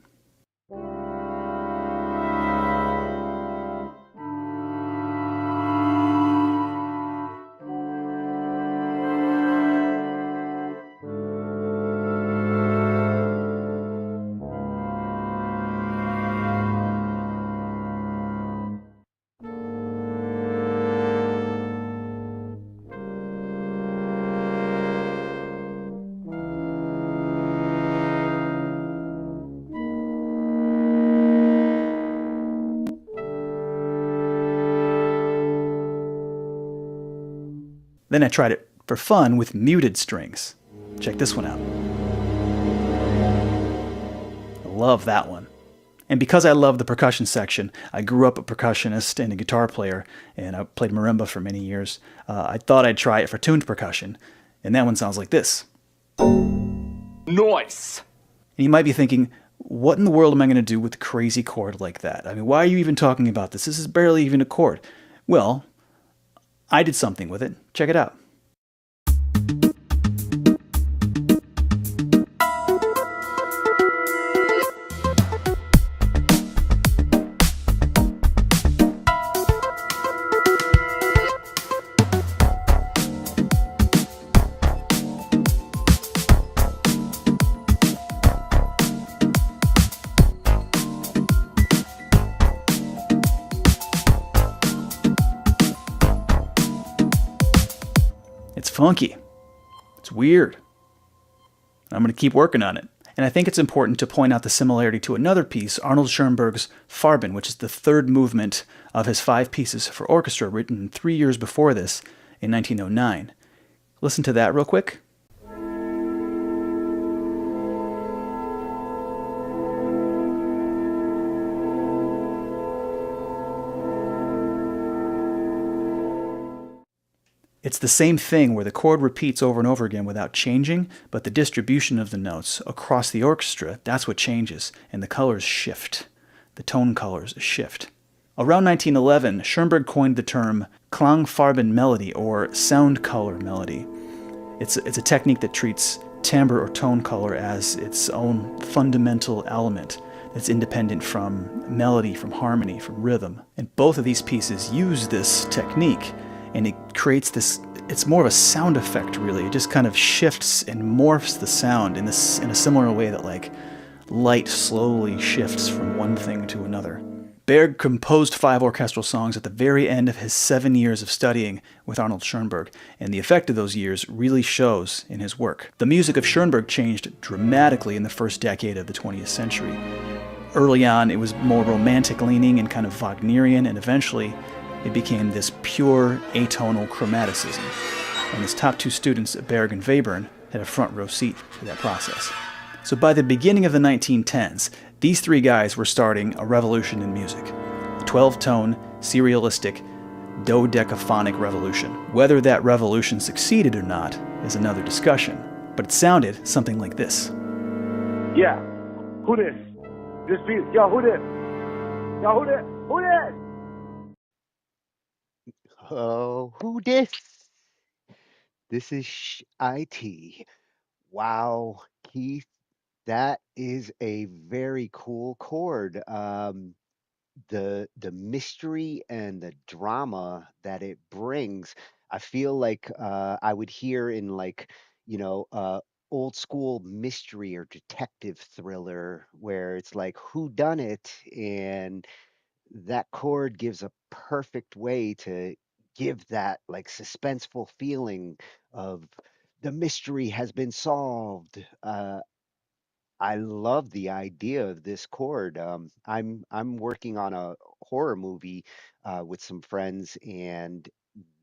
Then I tried it for fun with muted strings. Check this one out. I love that one. And because I love the percussion section, I grew up a percussionist and a guitar player, and I played marimba for many years. I thought I'd try it for tuned percussion, and that one sounds like this. Nice! And you might be thinking, what in the world am I going to do with a crazy chord like that? I mean, why are you even talking about this? This is barely even a chord. Well, I did something with it. Check it out. It's funky. It's weird. I'm going to keep working on it. And I think it's important to point out the similarity to another piece, Arnold Schoenberg's Farben, which is the third movement of his 5 pieces for orchestra, written 3 years before this, in 1909. Listen to that real quick. It's the same thing where the chord repeats over and over again without changing, but the distribution of the notes across the orchestra, that's what changes, and the colors shift. The tone colors shift. Around 1911, Schoenberg coined the term Klangfarben melody, or sound color melody. It's a technique that treats timbre or tone color as its own fundamental element that's independent from melody, from harmony, from rhythm. And both of these pieces use this technique, and it creates this, it's more of a sound effect really. It just kind of shifts and morphs the sound in a similar way that like light slowly shifts from one thing to another. Berg composed 5 orchestral songs at the very end of his 7 years of studying with Arnold Schoenberg, and the effect of those years really shows in his work. The music of Schoenberg changed dramatically in the first decade of the 20th century. Early on, it was more romantic leaning and kind of Wagnerian, and eventually it became this pure atonal chromaticism. And his top 2 students, Berg and Webern, had a front row seat to that process. So by the beginning of the 1910s, these 3 guys were starting a revolution in music. A 12-tone, serialistic, dodecaphonic revolution. Whether that revolution succeeded or not is another discussion, but it sounded something like this. Yeah, who this? This piece, yo, who this? Yo, who this? Who this? Oh, who this? This is IT. Wow, Keith, that is a very cool chord. the mystery and the drama that it brings. I feel like I would hear in like, you know, old school mystery or detective thriller where it's like who done it, and that chord gives a perfect way to give that like suspenseful feeling of the mystery has been solved. I love the idea of this chord. I'm working on a horror movie with some friends, and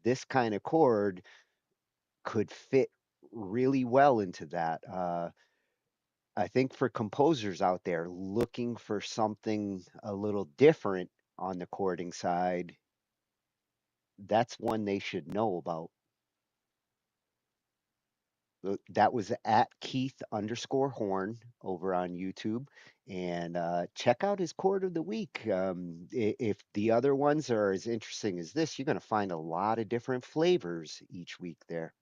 this kind of chord could fit really well into that. I think for composers out there looking for something a little different on the chording side, that's one they should know about. That was at Keith underscore Horn over on YouTube. And check out his chord of the week. If the other ones are as interesting as this, you're going to find a lot of different flavors each week there.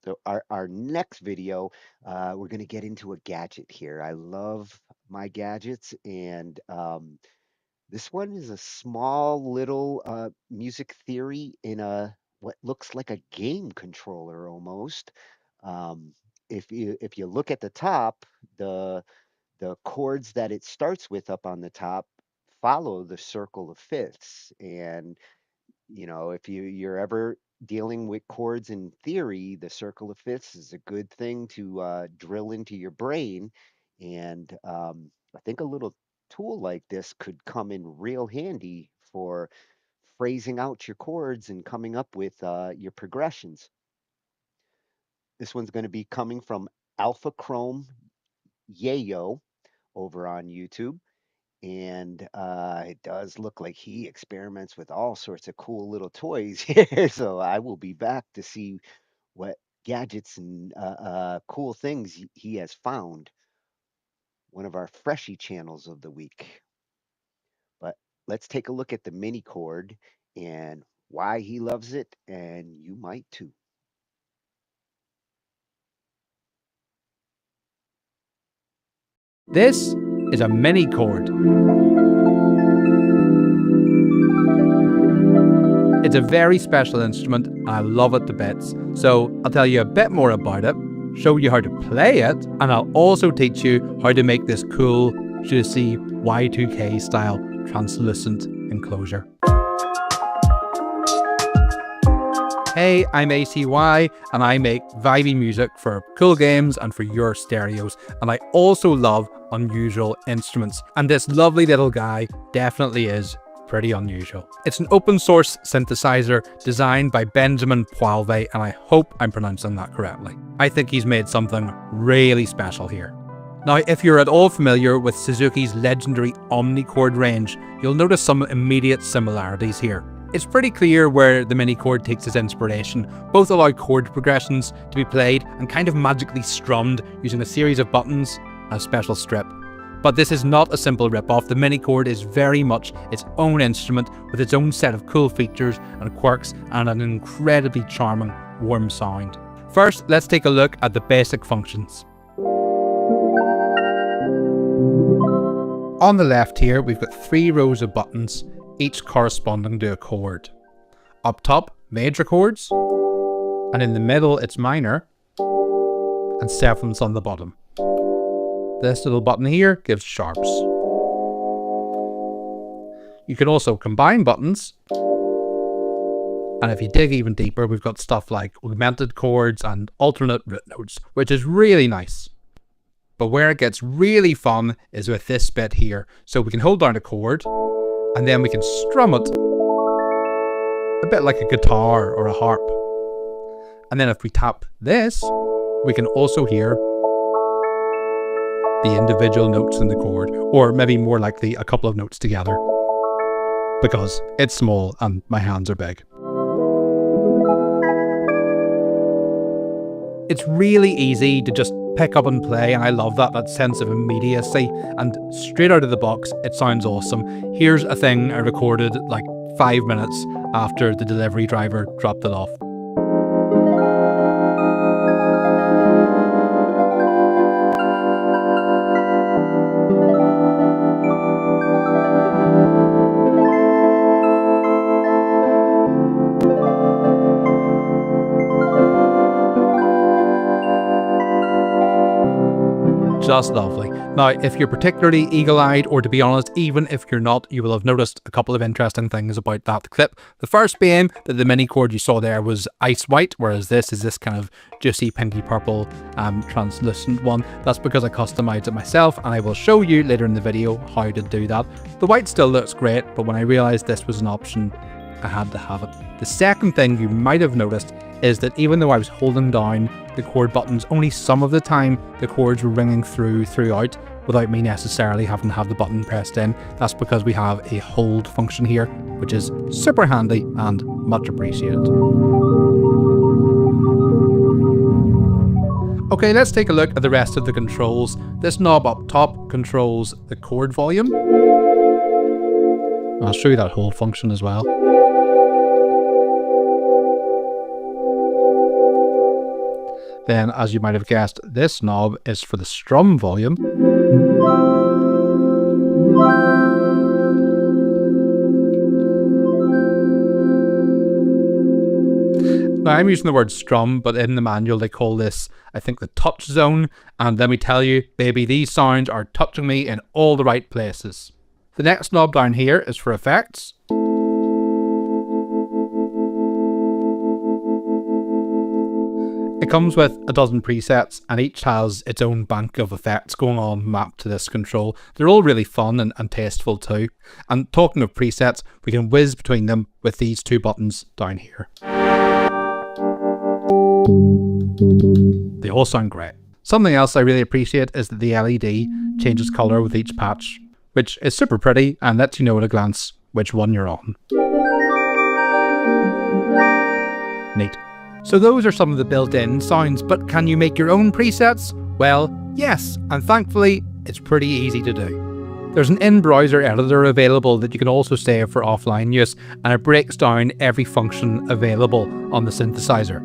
So our next video, we're going to get into a gadget here. I love my gadgets, and this one is a small little music theory in a what looks like a game controller almost. Um, if you look at the top, the the chords that it starts with up on the top follow the circle of fifths, and if you're ever dealing with chords in theory, the circle of fifths is a good thing to drill into your brain. And I think a little tool like this could come in real handy for phrasing out your chords and coming up with your progressions. This one's going to be coming from Alpha Chrome Yayo over on YouTube. And it does look like he experiments with all sorts of cool little toys here. So I will be back to see what gadgets and cool things he has found. One of our freshy channels of the week. But let's take a look at the mini chord and why he loves it, and you might too. This is a mini chord. It's a very special instrument and I love it to bits. So I'll tell you a bit more about it, show you how to play it, and I'll also teach you how to make this cool, juicy Y2K style translucent enclosure. Hey, I'm ACY and I make vibey music for cool games and for your stereos, and I also love unusual instruments, and this lovely little guy definitely is pretty unusual. It's an open source synthesizer designed by Benjamin Poilve, and I hope I'm pronouncing that correctly. I think he's made something really special here. Now, if you're at all familiar with Suzuki's legendary Omnichord range, you'll notice some immediate similarities here. It's pretty clear where the mini chord takes its inspiration. Both allow chord progressions to be played and kind of magically strummed using a series of buttons and a special strip. But this is not a simple rip-off. The mini chord is very much its own instrument with its own set of cool features and quirks and an incredibly charming, warm sound. First, let's take a look at the basic functions. On the left here, we've got 3 rows of buttons, each corresponding to a chord. Up top, major chords, and in the middle it's minor, and 7ths on the bottom. This little button here gives sharps. You can also combine buttons, and if you dig even deeper, we've got stuff like augmented chords and alternate root notes, which is really nice. But where it gets really fun is with this bit here. So we can hold down a chord, and then we can strum it a bit like a guitar or a harp. And then if we tap this, we can also hear the individual notes in the chord, or maybe more likely a couple of notes together, because it's small and my hands are big. It's really easy to just pick up and play, and I love that sense of immediacy, and straight out of the box it sounds awesome. Here's a thing I recorded like 5 minutes after the delivery driver dropped it off. just lovely. Now, if you're particularly eagle-eyed, or to be honest, even if you're not, you will have noticed a couple of interesting things about that clip. The first being that the mini chord you saw there was ice white, whereas this is this kind of juicy pinky purple translucent one. That's because I customized it myself, and I will show you later in the video how to do that. The white still looks great, but when I realized this was an option, I had to have it. The second thing you might have noticed is that even though I was holding down the chord buttons, only some of the time the chords were ringing throughout without me necessarily having to have the button pressed in. That's because we have a hold function here, which is super handy and much appreciated. Okay, let's take a look at the rest of the controls. This knob up top controls the chord volume. I'll show you that hold function as well. Then, as you might have guessed, this knob is for the strum volume. Now, I'm using the word strum, but in the manual they call this, I think, the touch zone. And let me tell you, baby, these sounds are touching me in all the right places. The next knob down here is for effects. It comes with a dozen presets, and each has its own bank of effects going on mapped to this control. They're all really fun and tasteful too. And talking of presets, we can whiz between them with these two buttons down here. They all sound great. Something else I really appreciate is that the LED changes colour with each patch, which is super pretty and lets you know at a glance which one you're on. Neat. So those are some of the built-in sounds, but can you make your own presets? Well, yes, and thankfully, it's pretty easy to do. There's an in-browser editor available that you can also save for offline use, and it breaks down every function available on the synthesizer.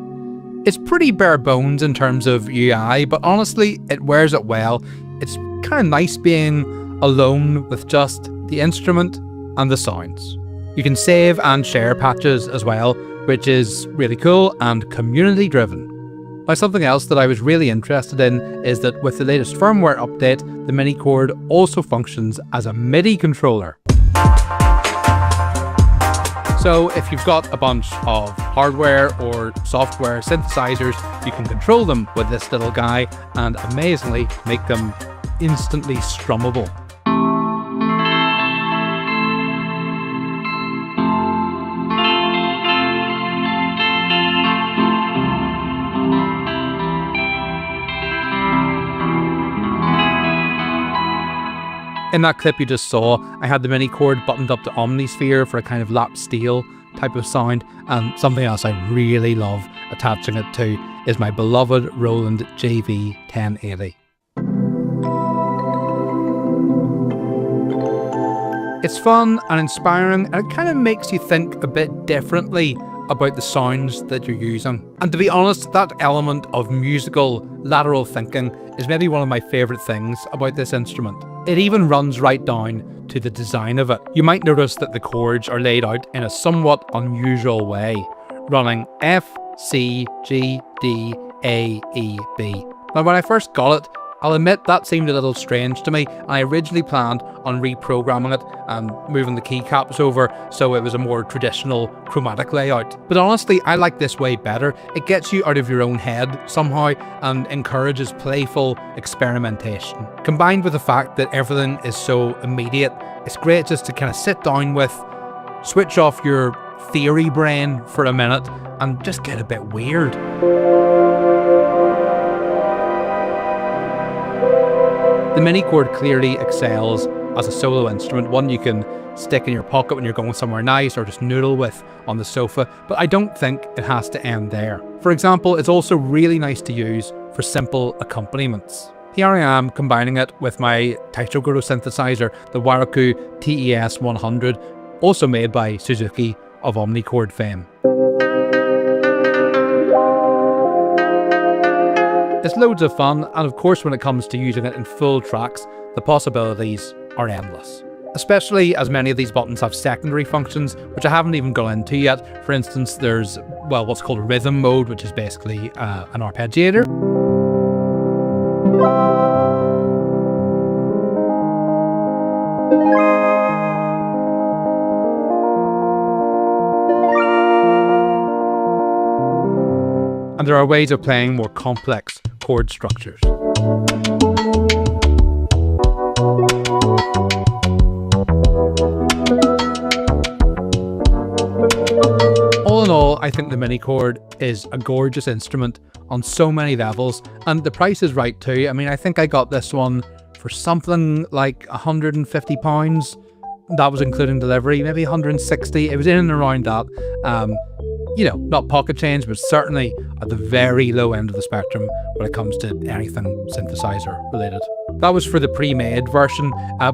It's pretty bare bones in terms of UI, but honestly, it wears it well. It's kind of nice being alone with just the instrument and the sounds. You can save and share patches as well, which is really cool and community driven. Now, something else that I was really interested in is that with the latest firmware update, the mini chord also functions as a MIDI controller. So if you've got a bunch of hardware or software synthesizers, you can control them with this little guy and amazingly make them instantly strummable. In that clip you just saw, I had the mini chord buttoned up to Omnisphere for a kind of lap steel type of sound, and something else I really love attaching it to is my beloved Roland JV 1080. It's fun and inspiring, and it kind of makes you think a bit differently about the sounds that you're using. And to be honest, that element of musical lateral thinking is maybe one of my favourite things about this instrument. It even runs right down to the design of it. You might notice that the chords are laid out in a somewhat unusual way, running F, C, G, D, A, E, B. Now when I first got it, I'll admit that seemed a little strange to me, and I originally planned on reprogramming it and moving the keycaps over so it was a more traditional chromatic layout. But honestly, I like this way better. It gets you out of your own head somehow and encourages playful experimentation. Combined with the fact that everything is so immediate, it's great just to kind of sit down with, switch off your theory brain for a minute and just get a bit weird. The mini chord clearly excels as a solo instrument, one you can stick in your pocket when you're going somewhere nice or just noodle with on the sofa, but I don't think it has to end there. For example, it's also really nice to use for simple accompaniments. Here I am combining it with my Taisho synthesizer, the Waraku TES 100, also made by Suzuki of Omnichord fame. It's loads of fun, and of course when it comes to using it in full tracks, the possibilities are endless. Especially as many of these buttons have secondary functions, which I haven't even gone into yet. For instance, there's, well, what's called rhythm mode, which is basically an arpeggiator. and there are ways of playing more complex chord structures. All in all, I think the minichord is a gorgeous instrument on so many levels, and the price is right too. I mean, I think I got this one for something like £150. That was including delivery, maybe 160. It was in and around that. You know, not pocket change, but certainly at the very low end of the spectrum when it comes to anything synthesizer related. That was for the pre-made version,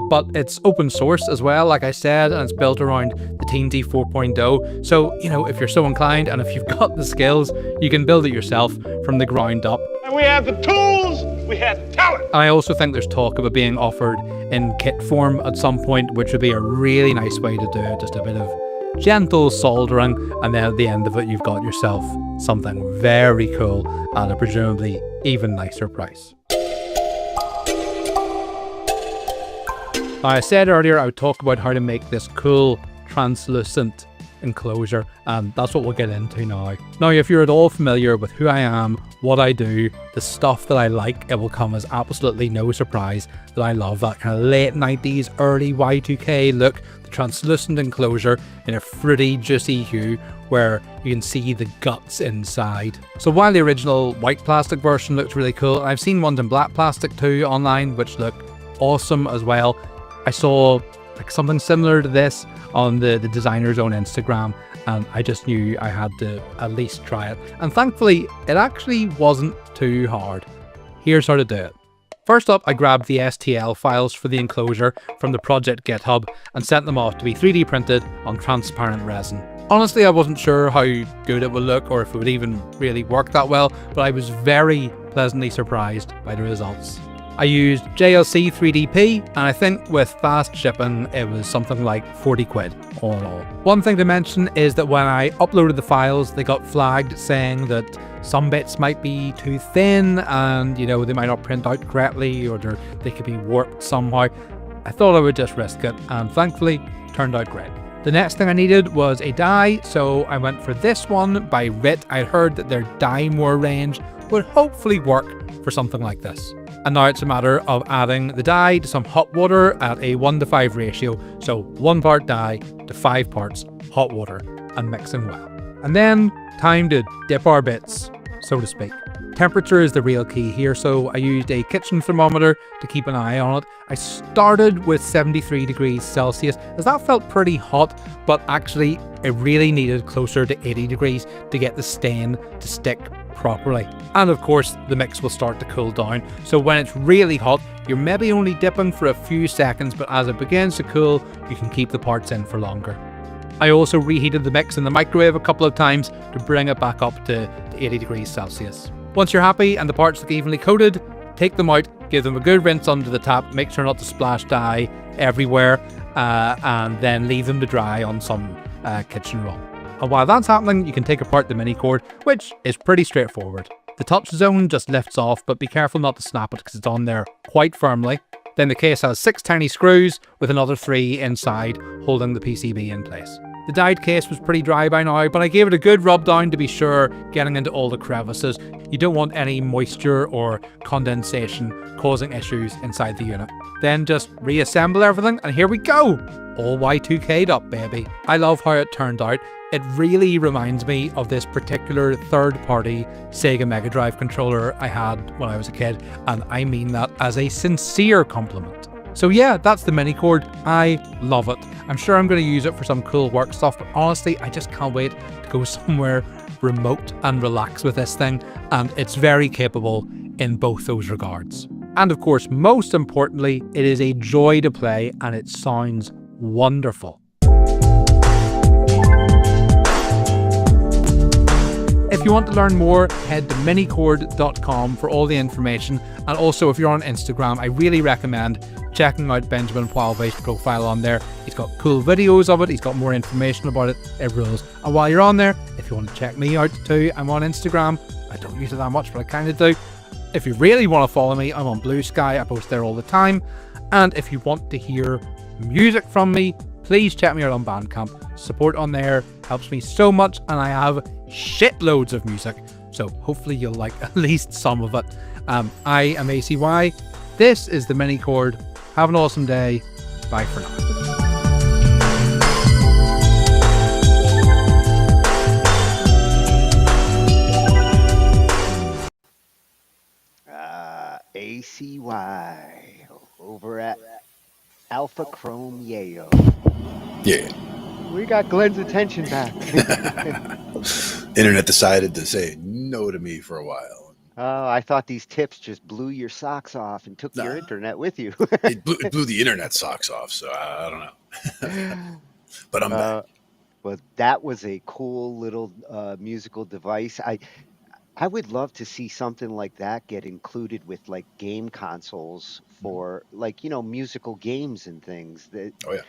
but it's open source as well, like I said, and it's built around the Teensy 4.0. So, you know, if you're so inclined and if you've got the skills, you can build it yourself from the ground up. And we have the tools, we have the talent. And I also think there's talk of it being offered in kit form at some point, which would be a really nice way to do it. Just a bit of gentle soldering, and then at the end of it you've got yourself something very cool at a presumably even nicer price. Now, I said earlier I would talk about how to make this cool translucent enclosure, and that's what we'll get into now. Now, if you're at all familiar with who I am, what I do, the stuff that I like, it will come as absolutely no surprise that I love that kind of late 90s, early Y2K look, the translucent enclosure in a fruity, juicy hue where you can see the guts inside. So while the original white plastic version looks really cool, I've seen ones in black plastic too online which look awesome as well. I saw like something similar to this on the designer's own Instagram, and I just knew I had to at least try it. And thankfully, it actually wasn't too hard. Here's how to do it. First up, I grabbed the STL files for the enclosure from the project GitHub and sent them off to be 3D printed on transparent resin. Honestly, I wasn't sure how good it would look or if it would even really work that well, but I was very pleasantly surprised by the results. I used JLC 3DP, and I think with fast shipping it was something like 40 quid all in all. One thing to mention is that when I uploaded the files, they got flagged saying that some bits might be too thin and, you know, they might not print out correctly or they could be warped somehow. I thought I would just risk it, and thankfully it turned out great. The next thing I needed was a die, so I went for this one by RIT. I'd heard that their die more range would hopefully work for something like this. And now it's a matter of adding the dye to some hot water at a 1:5 ratio, so 1 part dye to 5 parts hot water, and mixing well. And then time to dip our bits, so to speak. Temperature is the real key here, so I used a kitchen thermometer to keep an eye on it. I started with 73 degrees Celsius, as that felt pretty hot, but actually it really needed closer to 80 degrees to get the stain to stick properly. And of course, the mix will start to cool down, so when it's really hot, you're maybe only dipping for a few seconds, but as it begins to cool, you can keep the parts in for longer. I also reheated the mix in the microwave a couple of times to bring it back up to 80 degrees Celsius. Once you're happy and the parts look evenly coated, take them out, give them a good rinse under the tap, make sure not to splash dye everywhere, and then leave them to dry on some kitchen roll. And while that's happening, you can take apart the minichord, which is pretty straightforward. The touch zone just lifts off, but be careful not to snap it because it's on there quite firmly. Then the case has 6 tiny screws with another 3 inside holding the PCB in place. The dyed case was pretty dry by now, but I gave it a good rub down to be sure, getting into all the crevices. You don't want any moisture or condensation causing issues inside the unit. Then just reassemble everything, and here we go! All Y2K'd up, baby. I love how it turned out. It really reminds me of this particular third-party Sega Mega Drive controller I had when I was a kid, and I mean that as a sincere compliment. So yeah, that's the minichord. I love it. I'm sure I'm going to use it for some cool work stuff, but honestly, I just can't wait to go somewhere remote and relax with this thing, and it's very capable in both those regards. And of course, most importantly, it is a joy to play and it sounds wonderful. If you want to learn more, head to minichord.com for all the information. And also, if you're on Instagram, I really recommend checking out Benjamin Poilvay's profile on there. He's got cool videos of it, he's got more information about it, it rules. And while you're on there, if you want to check me out too, I'm on Instagram. I don't use it that much, but I kind of do. If you really want to follow me, I'm on Blue Sky, I post there all the time. And if you want to hear music from me, please check me out on Bandcamp. Support on there helps me so much, and I have shitloads of music. So hopefully you'll like at least some of it. I am ACY. This is the minichord. Have an awesome day. Bye for now. ACY over at Alpha Chrome Yayo. Yeah. We got Glenn's attention back. Internet decided to say no to me for a while. Oh, I thought these tips just blew your socks off and took your internet with you. It blew the internet socks off, so I don't know. But I'm back. Well, that was a cool little musical device. I would love to see something like that get included with like game consoles for like, musical games and things. Oh yeah.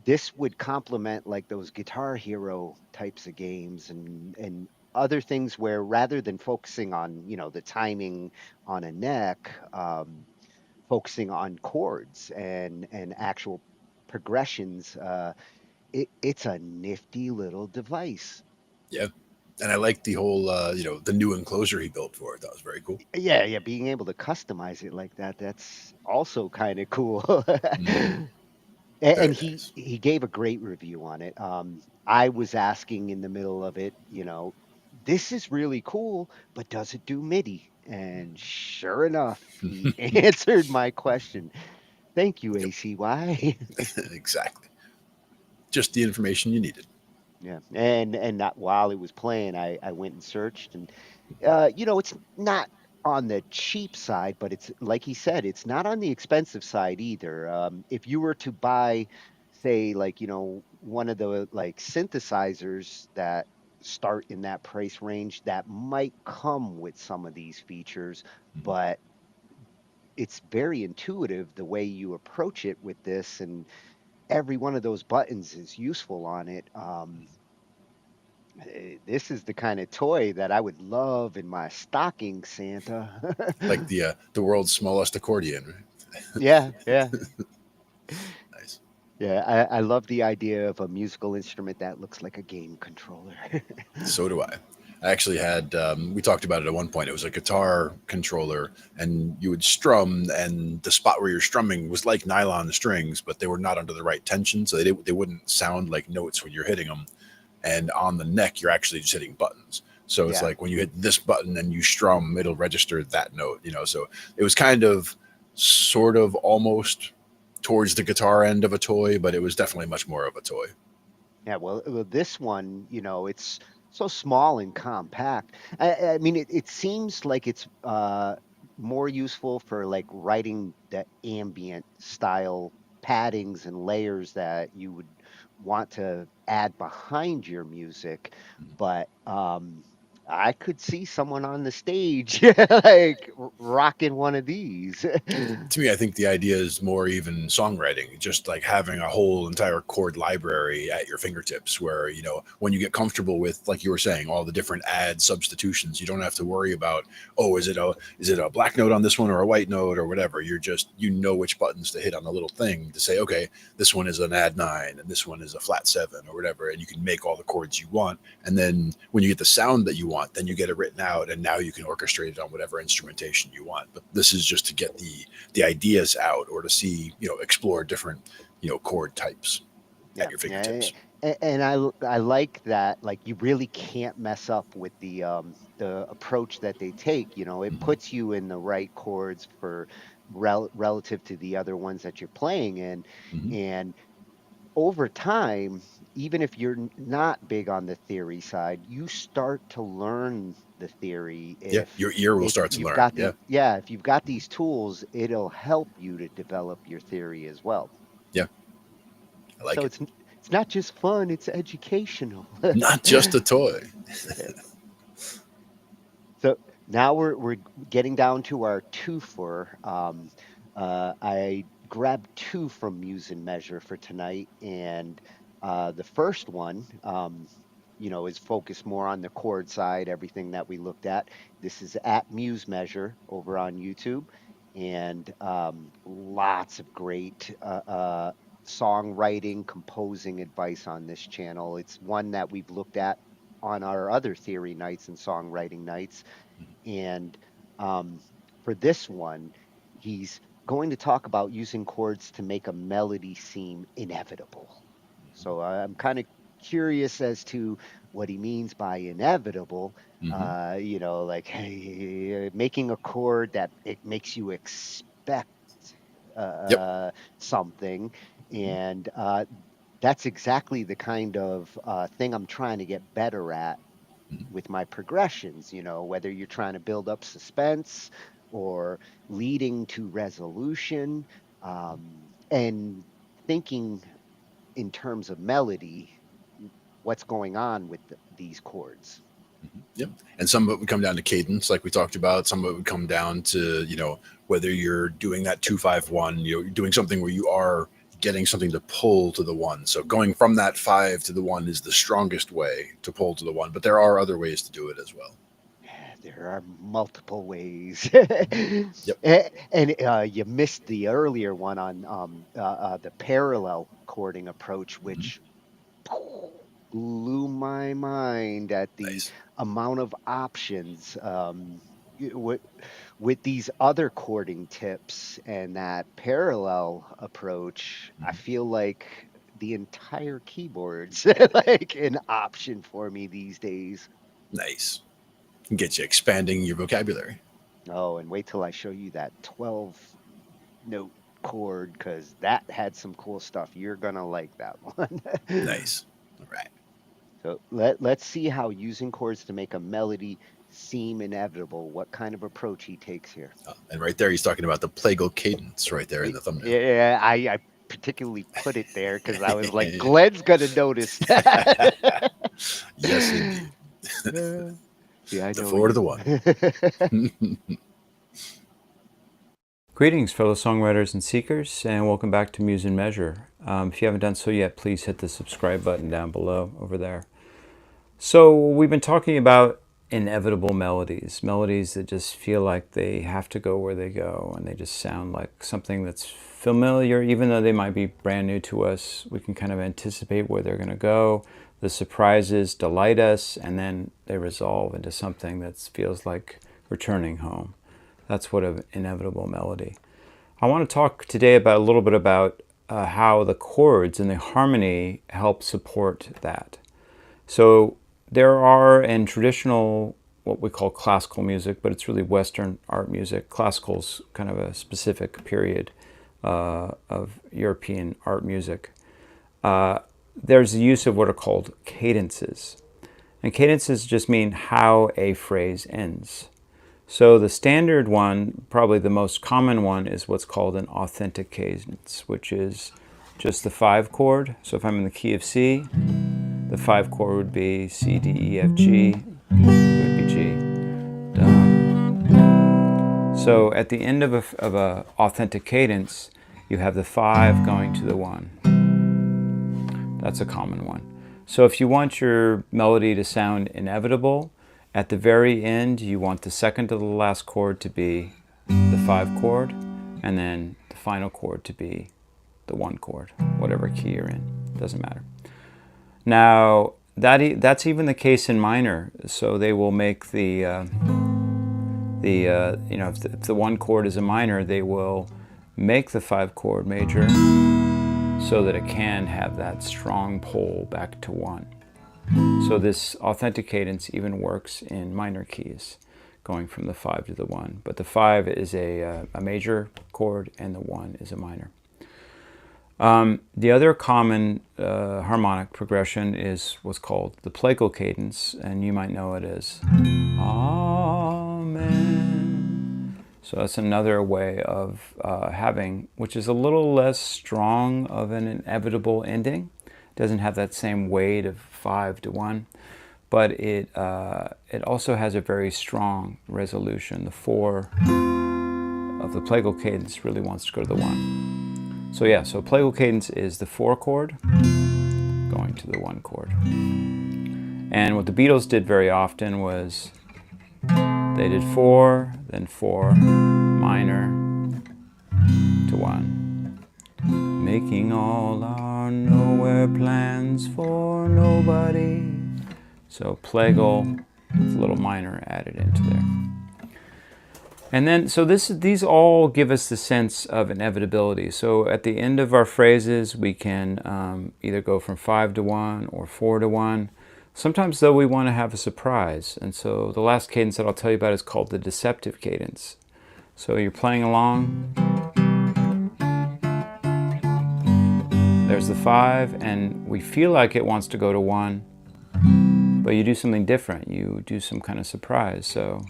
This would complement like those Guitar Hero types of games and other things where rather than focusing on, the timing on a neck, focusing on chords and actual progressions. It's a nifty little device. Yeah. And I like the whole, the new enclosure he built for it. That was very cool. Yeah, being able to customize it like that, that's also kind of cool. And he gave a great review on it. I was asking in the middle of it, this is really cool, but does it do MIDI? And sure enough, he answered my question. Thank you, ACY. Exactly. Just the information you needed. Yeah, and not while it was playing, I went and searched, and it's not on the cheap side, but it's like he said, it's not on the expensive side either. If you were to buy, say, like one of the like synthesizers that start in that price range, that might come with some of these features, but it's very intuitive the way you approach it with this, and every one of those buttons is useful on it. This is the kind of toy that I would love in my stocking, Santa. Like the world's smallest accordion, right? Yeah. Nice. Yeah, I love the idea of a musical instrument that looks like a game controller. So do I. I actually had, we talked about it at one point. It was a guitar controller, and you would strum, and the spot where you're strumming was like nylon strings, but they were not under the right tension, so they wouldn't sound like notes when you're hitting them. And on the neck, you're actually just hitting buttons. So it's like when you hit this button and you strum, it'll register that note, So it was kind of, sort of, almost towards the guitar end of a toy, but it was definitely much more of a toy. Yeah, well, this one, it's so small and compact. I mean, it seems like it's more useful for like writing the ambient style paddings and layers that you would want to add behind your music. But I could see someone on the stage like rocking one of these. To me, I think the idea is more even songwriting, just like having a whole entire chord library at your fingertips where, when you get comfortable with, like you were saying, all the different add substitutions, you don't have to worry about, oh, is it a black note on this one or a white note or whatever. You're just, which buttons to hit on the little thing to say, okay, this one is an add 9 and this one is a flat 7 or whatever. And you can make all the chords you want. And then when you get the sound that you want, then you get it written out, and now you can orchestrate it on whatever instrumentation you want. But this is just to get the ideas out, or to see, explore different, chord types at your fingertips. And I like that, like, you really can't mess up with the approach that they take. It puts you in the right chords for relative to the other ones that you're playing in, and over time, even if you're not big on the theory side, you start to learn the theory. Your ear will start to learn. If you've got these tools, it'll help you to develop your theory as well. Yeah, I like it. So it's not just fun; it's educational. Not just a toy. So now we're getting down to our twofer. I grabbed two from Muse and Measure for tonight, and the first one, is focused more on the chord side, everything that we looked at. This is at Muse Measure over on YouTube, and lots of great songwriting, composing advice on this channel. It's one that we've looked at on our other theory nights and songwriting nights. And for this one, he's going to talk about using chords to make a melody seem inevitable. So I'm kind of curious as to what he means by inevitable. Like making a chord that it makes you expect something, and that's exactly the kind of thing I'm trying to get better at with my progressions. Whether you're trying to build up suspense or leading to resolution, and thinking in terms of melody, what's going on with these chords. Yep. And some of it would come down to cadence, like we talked about. Some of it would come down to, whether you're doing that 2-5-1, you're doing something where you are getting something to pull to the one. So going from that 5 to the 1 is the strongest way to pull to the 1, but there are other ways to do it as well. There are multiple ways. Yep. And you missed the earlier one on the parallel chording approach, which blew my mind at the amount of options. With these other chording tips and that parallel approach, I feel like the entire keyboard's like an option for me these days. Nice. Can get you expanding your vocabulary. Oh, and wait till I show you that 12-note chord, because that had some cool stuff. You're gonna like that one. Nice. All right. So let's see how using chords to make a melody seem inevitable, what kind of approach he takes here. And right there, he's talking about the plagal cadence right there in the thumbnail. Yeah, I particularly put it there because I was like, Glenn's gonna notice that. Yes, indeed. Yeah, I the know 4 to the 1. Greetings, fellow songwriters and seekers, and welcome back to Muse and Measure. If you haven't done so yet, please hit the subscribe button down below over there. So we've been talking about inevitable melodies that just feel like they have to go where they go, and they just sound like something that's familiar, even though they might be brand new to us. We can kind of anticipate where they're going to go. The surprises delight us, and then they resolve into something that feels like returning home. That's what an inevitable melody. I want to talk today about a little bit about how the chords and the harmony help support that. So there are in traditional, what we call classical music, but it's really Western art music. Classical's kind of a specific period of European art music. There's the use of what are called cadences. And cadences just mean how a phrase ends. So the standard one, probably the most common one, is what's called an authentic cadence, which is just the 5 chord. So if I'm in the key of C, the 5 chord would be C, D, E, F, G, would be G. So at the end of a authentic cadence, you have the 5 going to the 1. That's a common one. So if you want your melody to sound inevitable, at the very end, you want the second to the last chord to be the 5 chord, and then the final chord to be the 1 chord, whatever key you're in, doesn't matter. Now, that's even the case in minor. So they will make if the 1 chord is a minor, they will make the 5 chord major so that it can have that strong pull back to 1. So this authentic cadence even works in minor keys, going from the 5 to the 1. But the 5 is a major chord and the 1 is a minor. The other common harmonic progression is what's called the plagal cadence, and you might know it as Amen. So that's another way of having, which is a little less strong of an inevitable ending. Doesn't have that same weight of 5 to 1, but it also has a very strong resolution. The 4 of the plagal cadence really wants to go to the 1. So yeah, so plagal cadence is the 4 chord going to the 1 chord. And what the Beatles did very often was they did 4, then 4 minor to 1. Making all our nowhere plans for nobody. So plagal with a little minor added into there. And then, so these all give us the sense of inevitability. So at the end of our phrases, we can either go from 5 to 1 or 4 to 1. Sometimes, though, we want to have a surprise. And so the last cadence that I'll tell you about is called the deceptive cadence. So you're playing along. There's the 5, and we feel like it wants to go to 1, but you do something different. You do some kind of surprise. So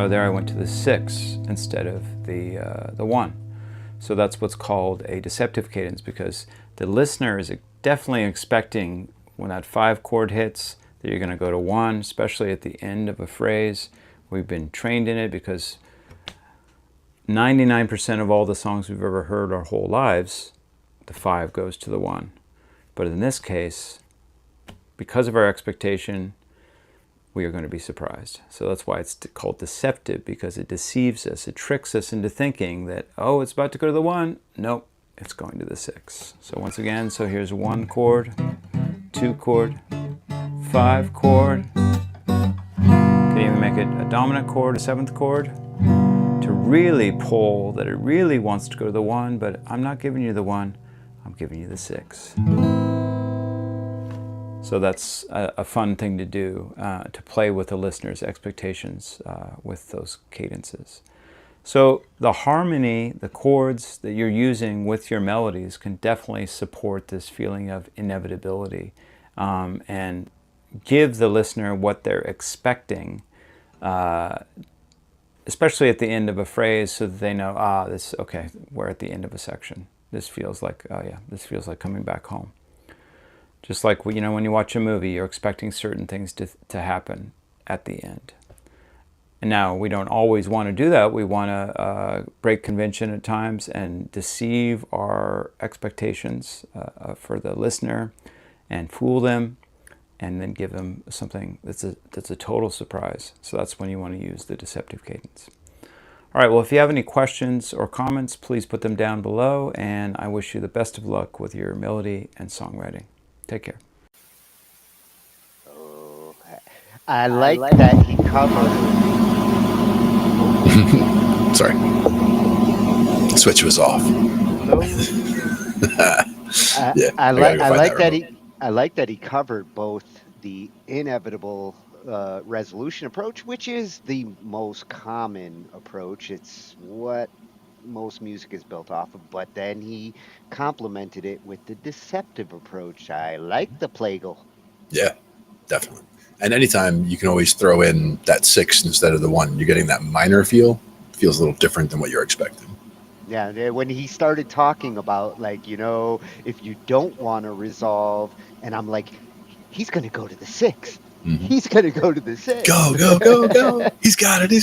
there I went to the 6 instead of the 1. So that's what's called a deceptive cadence, because the listener is definitely expecting when that 5 chord hits that you're going to go to 1, especially at the end of a phrase. We've been trained in it because 99% of all the songs we've ever heard our whole lives, the 5 goes to the 1. But in this case, because of our expectation, we are going to be surprised. So that's why it's called deceptive, because it deceives us. It tricks us into thinking that, oh, it's about to go to the 1. Nope, it's going to the 6. So once again, so here's 1 chord, 2 chord, 5 chord. Can even make it a dominant chord, a 7th chord, to really pull that it really wants to go to the 1, but I'm not giving you the 1, I'm giving you the 6. So that's a fun thing to do, to play with the listener's expectations with those cadences. So the harmony, the chords that you're using with your melodies can definitely support this feeling of inevitability, and give the listener what they're expecting, especially at the end of a phrase, so that they know, okay, we're at the end of a section. This feels like, oh yeah, this feels like coming back home. Just like, when you watch a movie, you're expecting certain things to happen at the end. And now, we don't always want to do that. We want to break convention at times and deceive our expectations for the listener and fool them, and then give them something that's a total surprise. So that's when you want to use the deceptive cadence. All right, well, if you have any questions or comments, please put them down below, and I wish you the best of luck with your melody and songwriting. Take care. Oh, I like that he covered. Sorry. The switch was off. I like that he covered both the inevitable resolution approach, which is the most common approach. It's what most music is built off of, but then he complemented it with the deceptive approach. I like the plagal. Yeah, definitely. And anytime you can always throw in that 6 instead of the 1, you're getting that minor feel. Feels a little different than what you're expecting. Yeah, when he started talking about, like, if you don't want to resolve, and I'm like, he's going to go to the 6. Mm-hmm. He's going to go to the 6. Go. He's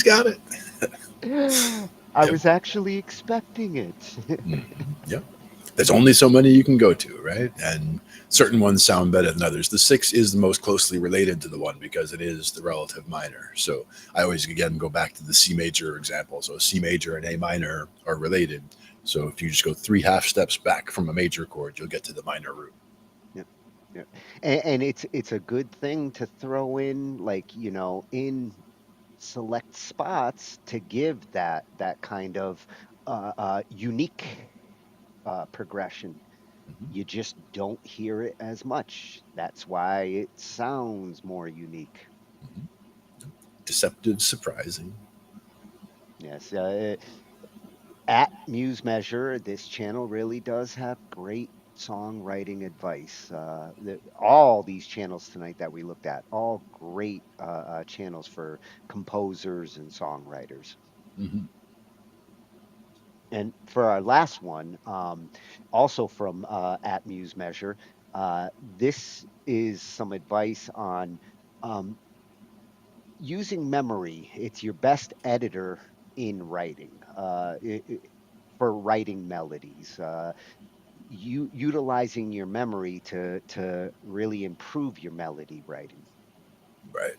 got it. I was actually expecting it. Yep. There's only so many you can go to, right? And certain ones sound better than others. The 6 is the most closely related to the 1 because it is the relative minor. So I always, again, go back to the C major example. So C major and A minor are related. So if you just go 3 half steps back from a major chord, you'll get to the minor root. Yep. And it's a good thing to throw in, like, in select spots to give that kind of unique progression. Mm-hmm. You just don't hear it as much. That's why it sounds more unique. Mm-hmm. Deceptive, surprising. Yes. At Muse Measure, this channel really does have great songwriting advice. All these channels tonight that we looked at, all great channels for composers and songwriters. Mm-hmm. And for our last one, also from at Muse Measure, this is some advice on using memory. It's your best editor in writing, for writing melodies. Utilizing your memory to really improve your melody writing. Right.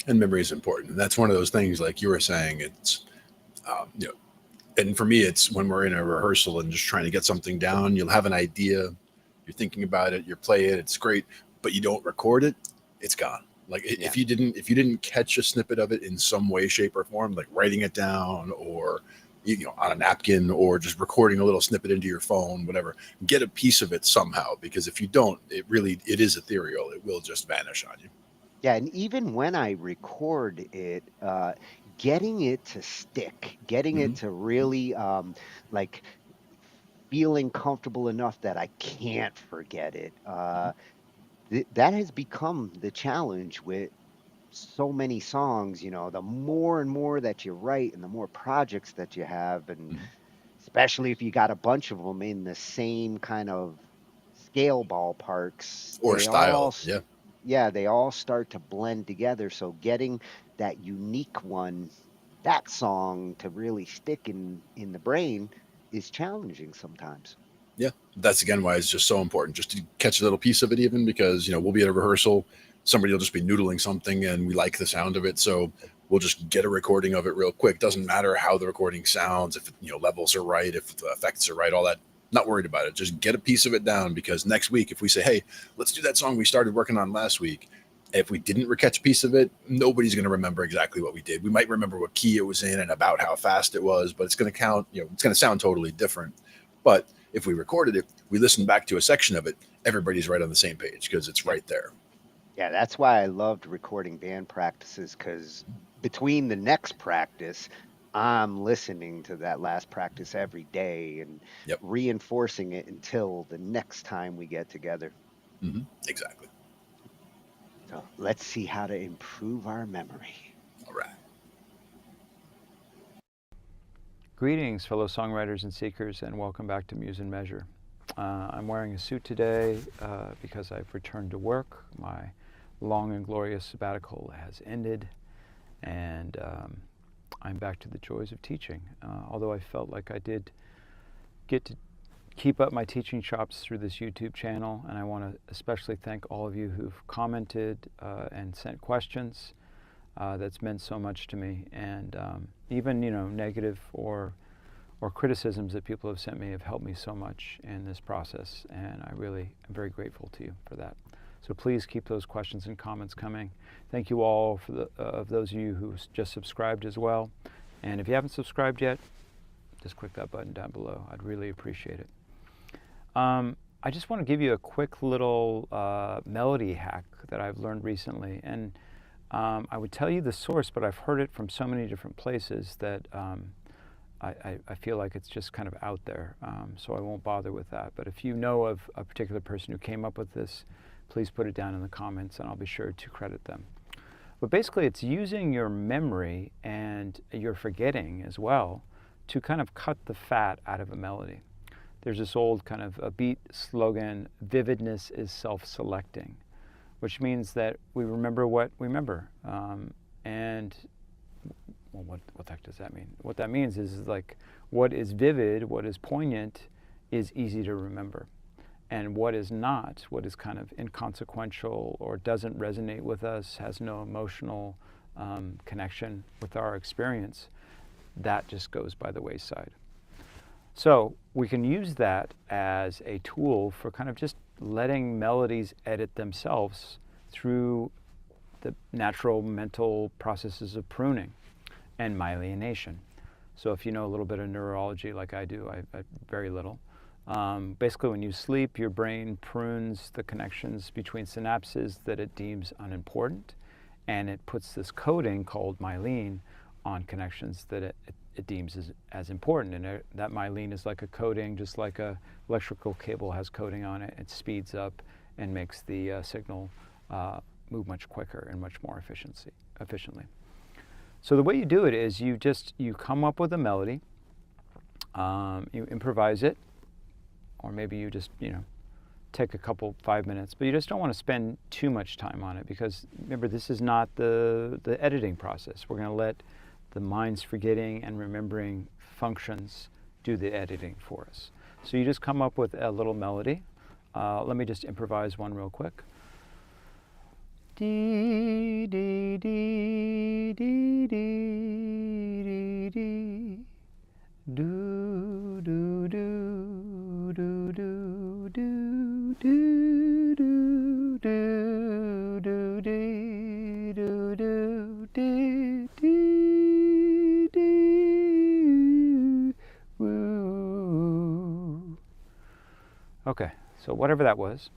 And memory is important. And that's one of those things, like you were saying, it's, And for me, it's when we're in a rehearsal and just trying to get something down. You'll have an idea, you're thinking about it, you play it, it's great, but you don't record it, it's gone. Like if you didn't catch a snippet of it in some way, shape, or form, like writing it down or on a napkin or just recording a little snippet into your phone, whatever, get a piece of it somehow, because if you don't, it is ethereal. It will just vanish on you. Yeah, and even when I record it, getting it to stick, getting it to really like feeling comfortable enough that I can't forget it. That has become the challenge with so many songs. The more and more that you write and the more projects that you have, and especially if you got a bunch of them in the same kind of scale ballparks, Or style, yeah. Yeah, they all start to blend together. So getting that unique one, that song to really stick in the brain is challenging sometimes. Yeah, that's again why it's just so important just to catch a little piece of it, even because we'll be at a rehearsal, somebody will just be noodling something and we like the sound of it, so we'll just get a recording of it real quick. Doesn't matter how the recording sounds, if levels are right, if the effects are right, all that. Not worried about it. Just get a piece of it down, because next week if we say, hey, let's do that song we started working on last week, if we didn't catch a piece of it, nobody's going to remember exactly what we did. We might remember what key it was in and about how fast it was, but it's going to count, it's going to sound totally different. But if we recorded it, we listened back to a section of it, everybody's right on the same page because it's right there. Yeah, that's why I loved recording band practices, because between the next practice, I'm listening to that last practice every day and reinforcing it until the next time we get together. Exactly. So let's see how to improve our memory. All right. Greetings, fellow songwriters and seekers, and welcome back to Muse and Measure. I'm wearing a suit today because I've returned to work. My long and glorious sabbatical has ended, and I'm back to the joys of teaching. Although I felt like I did get to keep up my teaching chops through this YouTube channel, and I want to especially thank all of you who've commented and sent questions. That's meant so much to me, and even negative or criticisms that people have sent me have helped me so much in this process, and I really am very grateful to you for that. So please keep those questions and comments coming. Thank you all for of those of you who just subscribed as well, and if you haven't subscribed yet, just click that button down below. I'd really appreciate it. I just want to give you a quick little melody hack that I've learned recently, and I would tell you the source, but I've heard it from so many different places that I feel like it's just kind of out there, so I won't bother with that. But if you know of a particular person who came up with this, please put it down in the comments and I'll be sure to credit them. But basically it's using your memory and your forgetting as well to kind of cut the fat out of a melody. There's this old kind of a beat slogan, vividness is self-selecting, which means that we remember what we remember. And well, what the heck does that mean? What that means is like what is vivid, what is poignant is easy to remember. And what is not, what is kind of inconsequential or doesn't resonate with us, has no emotional connection with our experience, that just goes by the wayside. So we can use that as a tool for kind of just letting melodies edit themselves through the natural mental processes of pruning and myelination. So if you know a little bit of neurology like I do, I very little. Basically when you sleep, your brain prunes the connections between synapses that it deems unimportant, and it puts this coating called myelin on connections that it deems as important. And that myelin is like a coating, just like a electrical cable has coating on it. It speeds up and makes the signal move much quicker and much more efficiently. So the way you do it is you come up with a melody, you improvise it, or maybe you just take a 5 minutes, but you just don't want to spend too much time on it, because remember, this is not the editing process. We're going to let the mind's forgetting and remembering functions do the editing for us. So you just come up with a little melody. Let me just improvise one real quick. Dee, dee, dee, dee, dee, dee, dee. Do do do do do do do do do do dee, do do dee, dee, dee, woo. Okay, so whatever that was.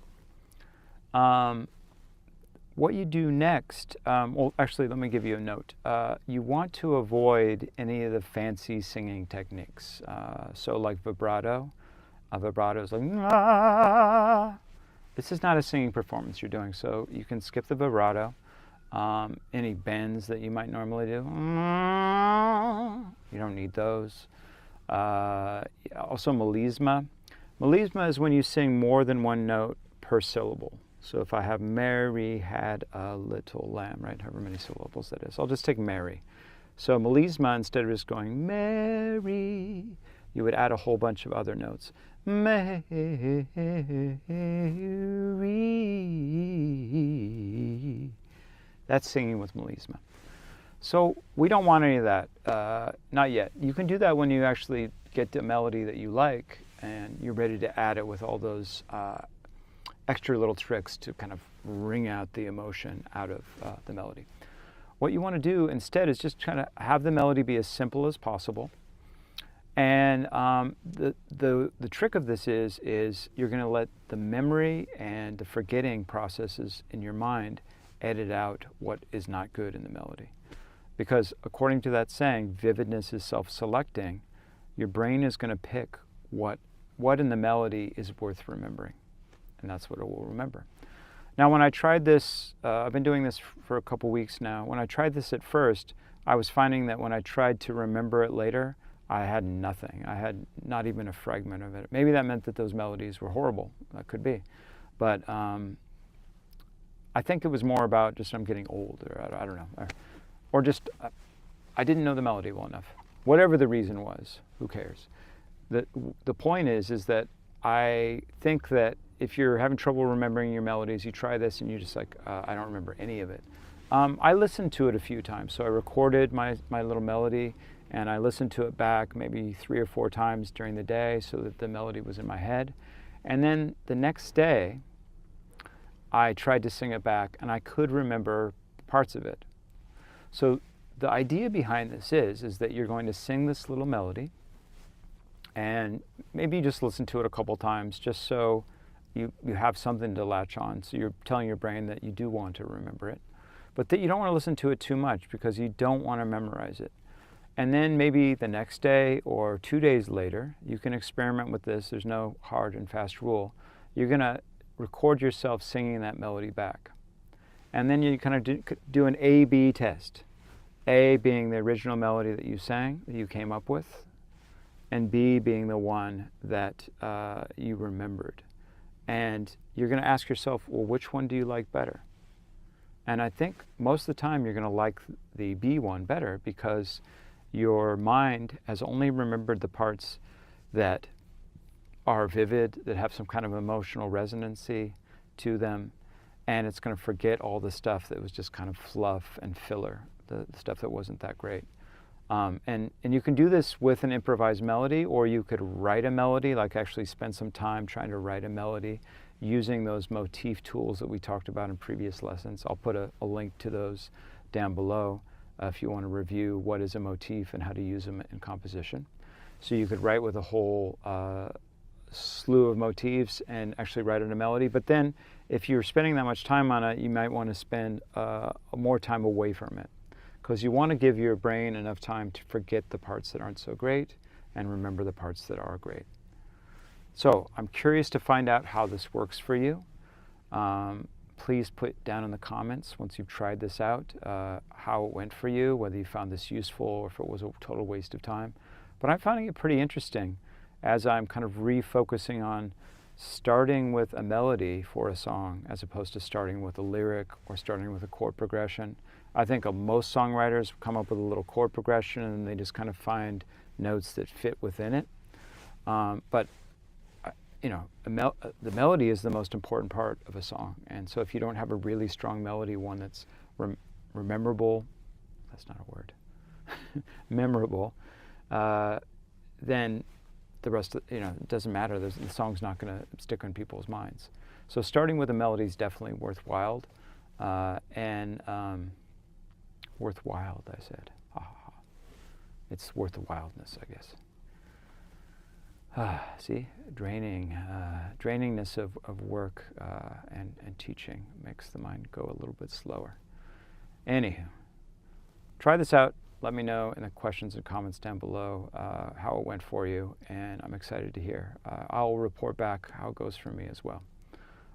What you do next, well, actually, let me give you a note. You want to avoid any of the fancy singing techniques. So like vibrato. Vibrato is like, ah. This is not a singing performance you're doing, so you can skip the vibrato. Any bends that you might normally do, you don't need those. Also melisma. Melisma is when you sing more than one note per syllable. So if I have Mary had a little lamb, right, however many syllables that is, I'll just take Mary. So melisma, instead of just going Mary, you would add a whole bunch of other notes. Mary. That's singing with melisma. So we don't want any of that, not yet. You can do that when you actually get the melody that you like and you're ready to add it with all those extra little tricks to kind of wring out the emotion out of the melody. What you want to do instead is just kind of have the melody be as simple as possible. And the trick of this is you're going to let the memory and the forgetting processes in your mind edit out what is not good in the melody. Because according to that saying, vividness is self-selecting, your brain is going to pick what in the melody is worth remembering. And that's what it will remember. Now, when I tried this, I've been doing this for a couple weeks now. When I tried this at first, I was finding that when I tried to remember it later, I had nothing. I had not even a fragment of it. Maybe that meant that those melodies were horrible. That could be. But I think it was more about just I'm getting old, or I don't know. Or just I didn't know the melody well enough. Whatever the reason was, who cares? The point is that I think that if you're having trouble remembering your melodies, you try this and you're just like, I don't remember any of it. I listened to it a few times. So I recorded my little melody and I listened to it back maybe 3 or 4 times during the day so that the melody was in my head. And then the next day, I tried to sing it back and I could remember parts of it. So the idea behind this is that you're going to sing this little melody and maybe you just listen to it a couple times just so you have something to latch on. So you're telling your brain that you do want to remember it, but that you don't want to listen to it too much because you don't want to memorize it. And then maybe the next day or 2 days later, you can experiment with this. There's no hard and fast rule. You're going to record yourself singing that melody back. And then you kind of do an A-B test. A being the original melody that you sang, that you came up with, and B being the one that you remembered. And you're going to ask yourself, well, which one do you like better? And I think most of the time you're going to like the B one better because your mind has only remembered the parts that are vivid, that have some kind of emotional resonancy to them, and it's going to forget all the stuff that was just kind of fluff and filler, the stuff that wasn't that great. And you can do this with an improvised melody, or you could write a melody, like actually spend some time trying to write a melody using those motif tools that we talked about in previous lessons. I'll put a link to those down below if you want to review what is a motif and how to use them in composition. So you could write with a whole slew of motifs and actually write in a melody. But then if you're spending that much time on it, you might want to spend more time away from it, because you want to give your brain enough time to forget the parts that aren't so great and remember the parts that are great. So I'm curious to find out how this works for you. Please put down in the comments once you've tried this out how it went for you, whether you found this useful or if it was a total waste of time. But I'm finding it pretty interesting as I'm kind of refocusing on starting with a melody for a song as opposed to starting with a lyric or starting with a chord progression. I think most songwriters come up with a little chord progression and they just kind of find notes that fit within it. But you know, the melody is the most important part of a song. And so if you don't have a really strong melody, one that's memorable, that's not a word, memorable, then the rest of, it doesn't matter. The song's not going to stick in people's minds. So starting with a melody is definitely worthwhile. Worthwhile, I said. It's worth the wildness, I guess. See, drainingness of work and teaching makes the mind go a little bit slower. Anywho, try this out. Let me know in the questions and comments down below how it went for you, and I'm excited to hear. I'll report back how it goes for me as well.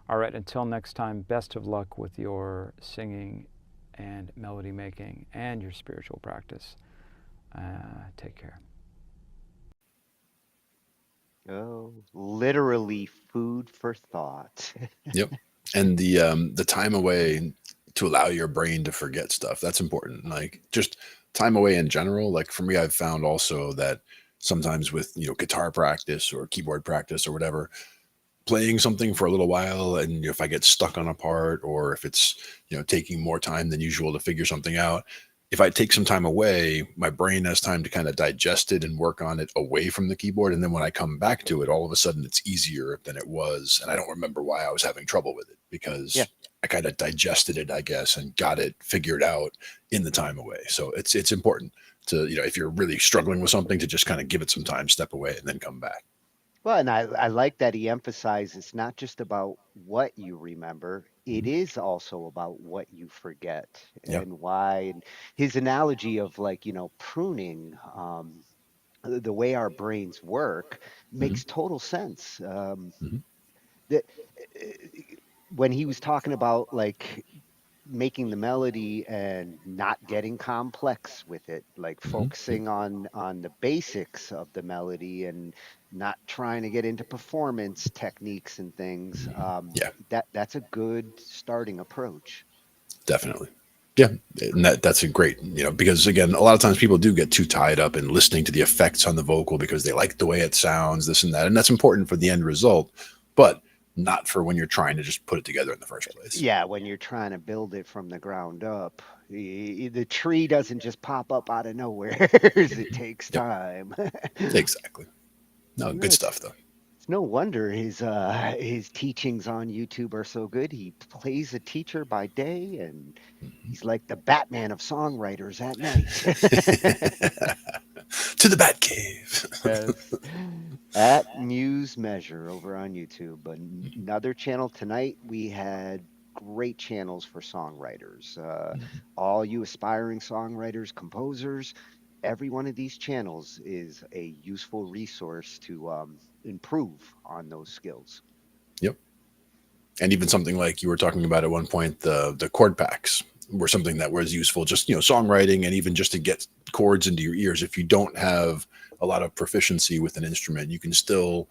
All right, until next time, best of luck with your singing and melody making and your spiritual practice. Take care. Oh, literally food for thought. Yep. And the time away to allow your brain to forget stuff, that's important. Like just time away in general. Like for me, I've found also that sometimes with, guitar practice or keyboard practice or whatever, playing something for a little while, and if I get stuck on a part, or if it's, taking more time than usual to figure something out, if I take some time away, my brain has time to kind of digest it and work on it away from the keyboard. And then when I come back to it, all of a sudden it's easier than it was. And I don't remember why I was having trouble with it, because I kind of digested it, I guess, and got it figured out in the time away. So it's important to, if you're really struggling with something, to just kind of give it some time, step away, and then come back. Well, and I like that he emphasizes it's not just about what you remember, it is also about what you forget and why. And his analogy of pruning, the way our brains work makes total sense. That when he was talking about making the melody and not getting complex with it, focusing on the basics of the melody and not trying to get into performance techniques and things. That's a good starting approach. Definitely. Yeah. And that's a great, because again, a lot of times people do get too tied up in listening to the effects on the vocal because they like the way it sounds, this and that. And that's important for the end result, but not for when you're trying to just put it together in the first place. Yeah, when you're trying to build it from the ground up, the tree doesn't just pop up out of nowhere. It takes time. Exactly. No, good stuff though. It's no wonder his teachings on YouTube are so good. He plays a teacher by day, and he's like the Batman of songwriters at night. To the Bat Cave. Yes. At Muse Measure over on YouTube. Another channel tonight, we had great channels for songwriters. All you aspiring songwriters, composers, every one of these channels is a useful resource to improve on those skills. Yep. And even something like you were talking about at one point, the chord packs were something that was useful, just, songwriting, and even just to get chords into your ears. If you don't have a lot of proficiency with an instrument, you can still,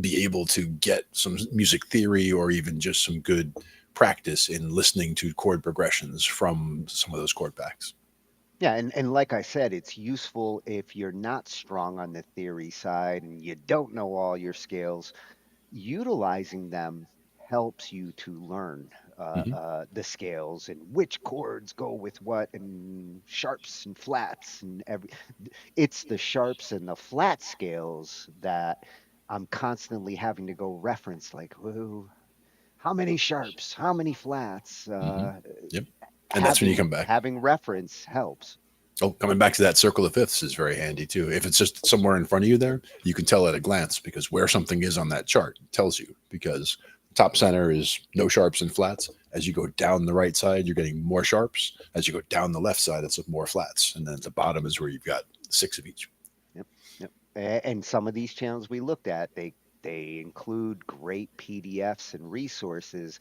be able to get some music theory or even just some good practice in listening to chord progressions from some of those chord packs. Yeah, and like I said, it's useful if you're not strong on the theory side and you don't know all your scales. Utilizing them helps you to learn the scales and which chords go with what, and sharps and flats and it's the sharps and the flat scales that I'm constantly having to go reference, whoa, how many sharps, how many flats. Yep. And that's when you come back. Having reference helps. Oh, coming back to that circle of fifths is very handy too. If it's just somewhere in front of you there, you can tell at a glance, because where something is on that chart tells you, because top center is no sharps and flats. As you go down the right side, you're getting more sharps. As you go down the left side, it's more flats. And then at the bottom is where you've got 6 of each. Yep. And some of these channels we looked at, they include great PDFs and resources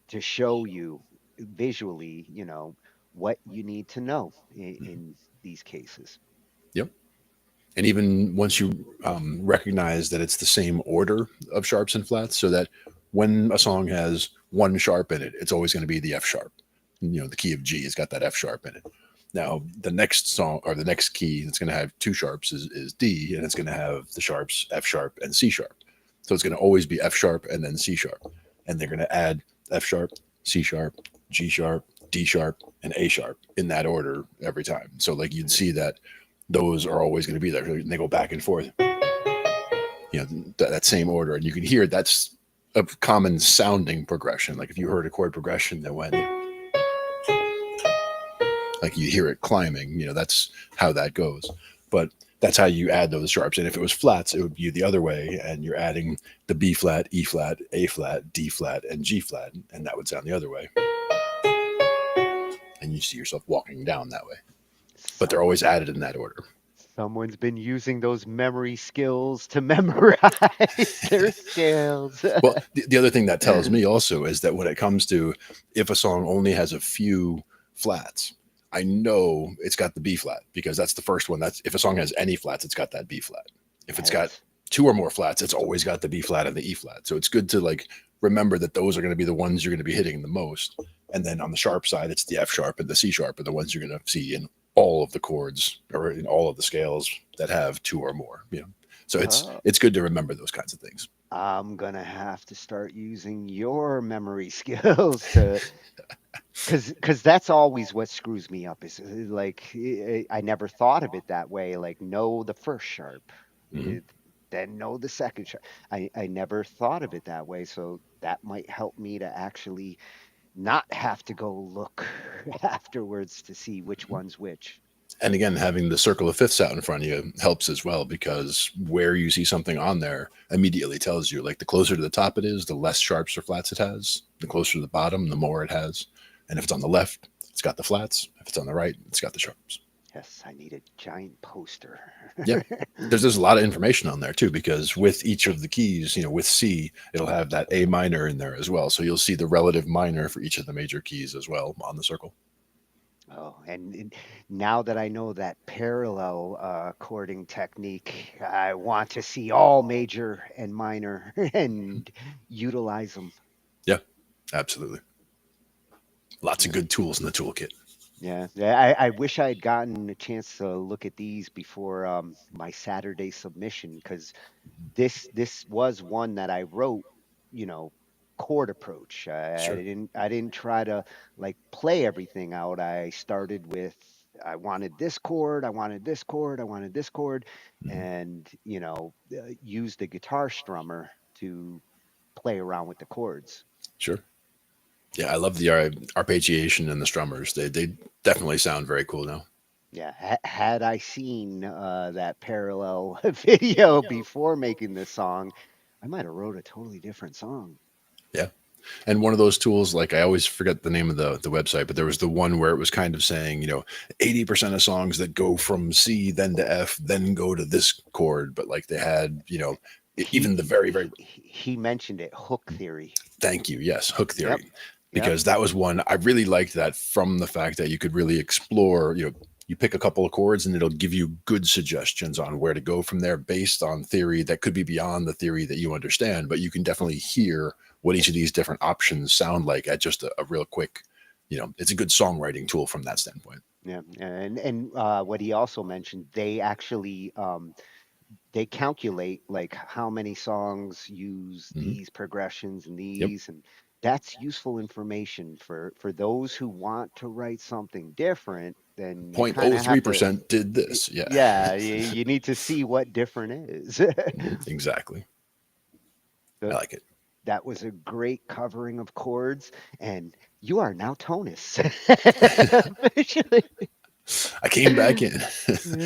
to show you visually, what you need to know in these cases. Yep. And even once you recognize that it's the same order of sharps and flats, so that when a song has one sharp in it, it's always going to be the F sharp. The key of G has got that F sharp in it. Now, the next song or the next key that's going to have 2 sharps is D, and it's going to have the sharps F sharp and C sharp. So it's going to always be F sharp and then C sharp. And they're going to add F sharp, C sharp, G sharp, D sharp, and A sharp in that order every time. So you'd see that those are always going to be there. They go back and forth, that same order, and you can hear that's a common sounding progression. Like if you heard a chord progression that went like you hear it climbing, that's how that goes. But that's how you add those sharps. And if it was flats, it would be the other way, and you're adding the B flat, E flat, A flat, D flat, and G flat, and that would sound the other way. And you see yourself walking down that way. But they're always added in that order. Someone's been using those memory skills to memorize their scales. Well, the other thing that tells me also is that when it comes to if a song only has a few flats, I know it's got the B flat because that's the first one. That's if a song has any flats, it's got that B flat. If it's got two or more flats, it's always got the B flat and the E flat. So it's good to like remember that those are going to be the ones you're going to be hitting the most. And then on the sharp side, it's the F sharp and the C sharp are the ones you're going to see in all of the chords or in all of the scales that have two or more. So it's good to remember those kinds of things. I'm gonna have to start using your memory skills to because that's always what screws me up is like I never thought of it that way, like know the first sharp, then know the second sharp. I never thought of it that way, so that might help me to actually not have to go look afterwards to see which one's which. And again, having the circle of fifths out in front of you helps as well, because where you see something on there immediately tells you, like the closer to the top it is, the less sharps or flats it has. The closer to the bottom, the more it has. And if it's on the left, it's got the flats. If it's on the right, it's got the sharps. Yes, I need a giant poster. Yeah, there's a lot of information on there too, because with each of the keys, with C, it'll have that A minor in there as well. So you'll see the relative minor for each of the major keys as well on the circle. Oh, and now that I know that parallel chording technique, I want to see all major and minor and utilize them. Yeah, absolutely. Lots of good tools in the toolkit. Yeah, I wish I had gotten a chance to look at these before my Saturday submission, because this was one that I wrote, chord approach. Sure. I didn't try to like play everything out. I started with I wanted this chord, I wanted this chord, I wanted this chord, and use the guitar strummer to play around with the chords. Sure. Yeah, I love the arpeggiation and the strummers. They definitely sound very cool now. Yeah, had I seen that parallel video before making this song, I might have wrote a totally different song. Yeah. And one of those tools, like I always forget the name of the website, but there was the one where it was kind of saying, 80% of songs that go from C, then to F, then go to this chord. But like they had, even the very, very... He mentioned it, hook theory. Thank you. Yes, hook theory. Yep. Because that was one, I really liked that from the fact that you could really explore, you pick a couple of chords and it'll give you good suggestions on where to go from there based on theory that could be beyond the theory that you understand, but you can definitely hear what each of these different options sound like at just a real quick, it's a good songwriting tool from that standpoint. Yeah. And what he also mentioned, they actually, they calculate like how many songs use these progressions and these, and that's useful information for those who want to write something different. Then 0.03% did this. Yeah. Yeah. You need to see what different is. Exactly. I like it. That was a great covering of chords, and you are now Tonus. I came back in.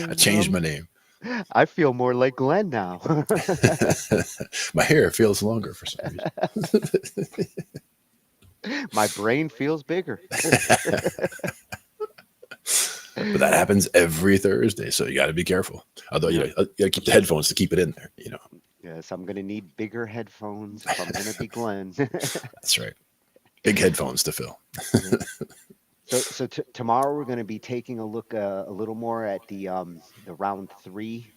I changed my name. I feel more like Glenn now. My hair feels longer for some reason. My brain feels bigger. But that happens every Thursday, so you got to be careful. Although you got to keep the headphones to keep it in there. Yes, I'm going to need bigger headphones if I'm going to be Glenn. That's right. Big headphones to fill. So tomorrow we're going to be taking a look a little more at the round 3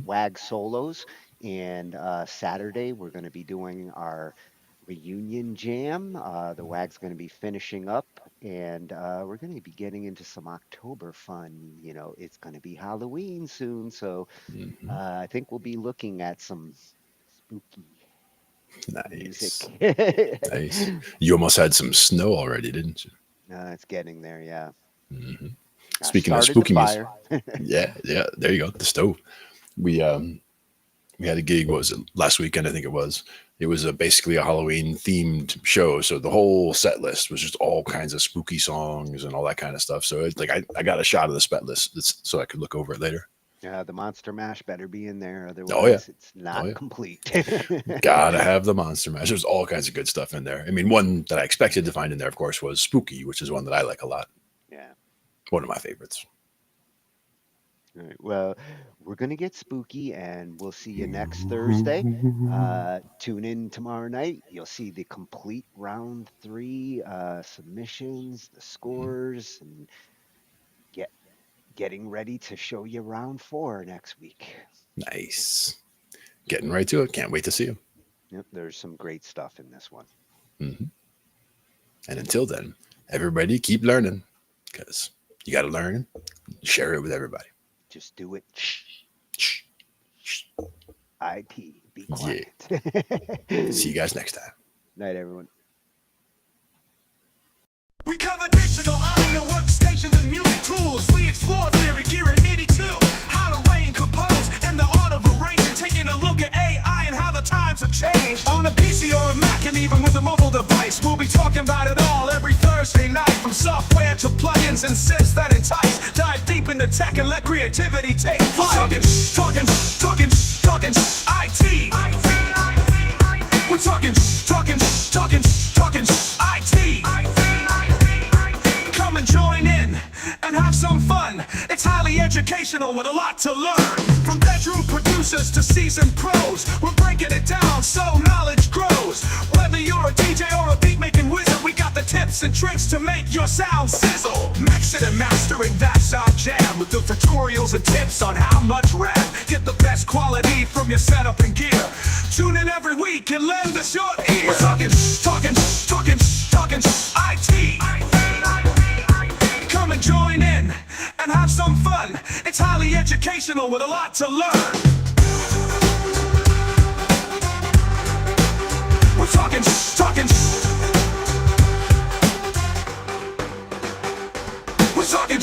WAG solos, and Saturday we're going to be doing our reunion jam. The WAG's going to be finishing up, and we're going to be getting into some October fun. It's going to be Halloween soon, so I think we'll be looking at some spooky music. Nice. You almost had some snow already, didn't you? It's getting there, yeah. Speaking of started the spooky music, fire. yeah, there you go, the stove. We had a gig. What was it, last weekend? I think it was. It was basically a Halloween themed show. So the whole set list was just all kinds of spooky songs and all that kind of stuff. So it's like I got a shot of the set list so I could look over it later. Yeah, the Monster Mash better be in there, otherwise Oh, yeah. it's not complete. Gotta have the Monster Mash. There's all kinds of good stuff in there. I mean, one that I expected to find in there, of course, was Spooky, which is one that I like a lot. Yeah. One of my favorites. All right. Well, we're going to get spooky and we'll see you next Thursday. Tune in tomorrow night. You'll see the complete round 3 submissions, the scores, and getting ready to show you round 4 next week. Nice. Getting right to it. Can't wait to see you. Yep, there's some great stuff in this one. Mm-hmm. And until then, everybody keep learning, because you got to learn, share it with everybody. Just do it. Shh. IT. Be quiet. Yeah. See you guys next time. Night, everyone. We cover digital audio workstations and music tools. We explore theory, gear, and MIDI too. How to arrange, compose, and the art of arranging. Taking a look at AI and how the times have changed. On a PC or a Mac and even with a mobile device, we'll be talking about it all every Thursday night. From software to plugins and synths that entice. Dive deep into tech and let creativity take flight. Talking IT. We're talking IT. Come and join in and have some fun. It's highly educational with a lot to learn. From bedroom producers to seasoned pros, we're breaking it down so knowledge grows. Whether you're a DJ or a beat making wizard, we got the tips and tricks to make your sound sizzle. Mixing and mastering, that's our jam. With the tutorials and tips on how much RAM. Get the best quality from your setup and gear. Tune in every week and lend us your ear. We're talking IT. Come and join in and have some fun. It's highly educational with a lot to learn. We're talking We're talking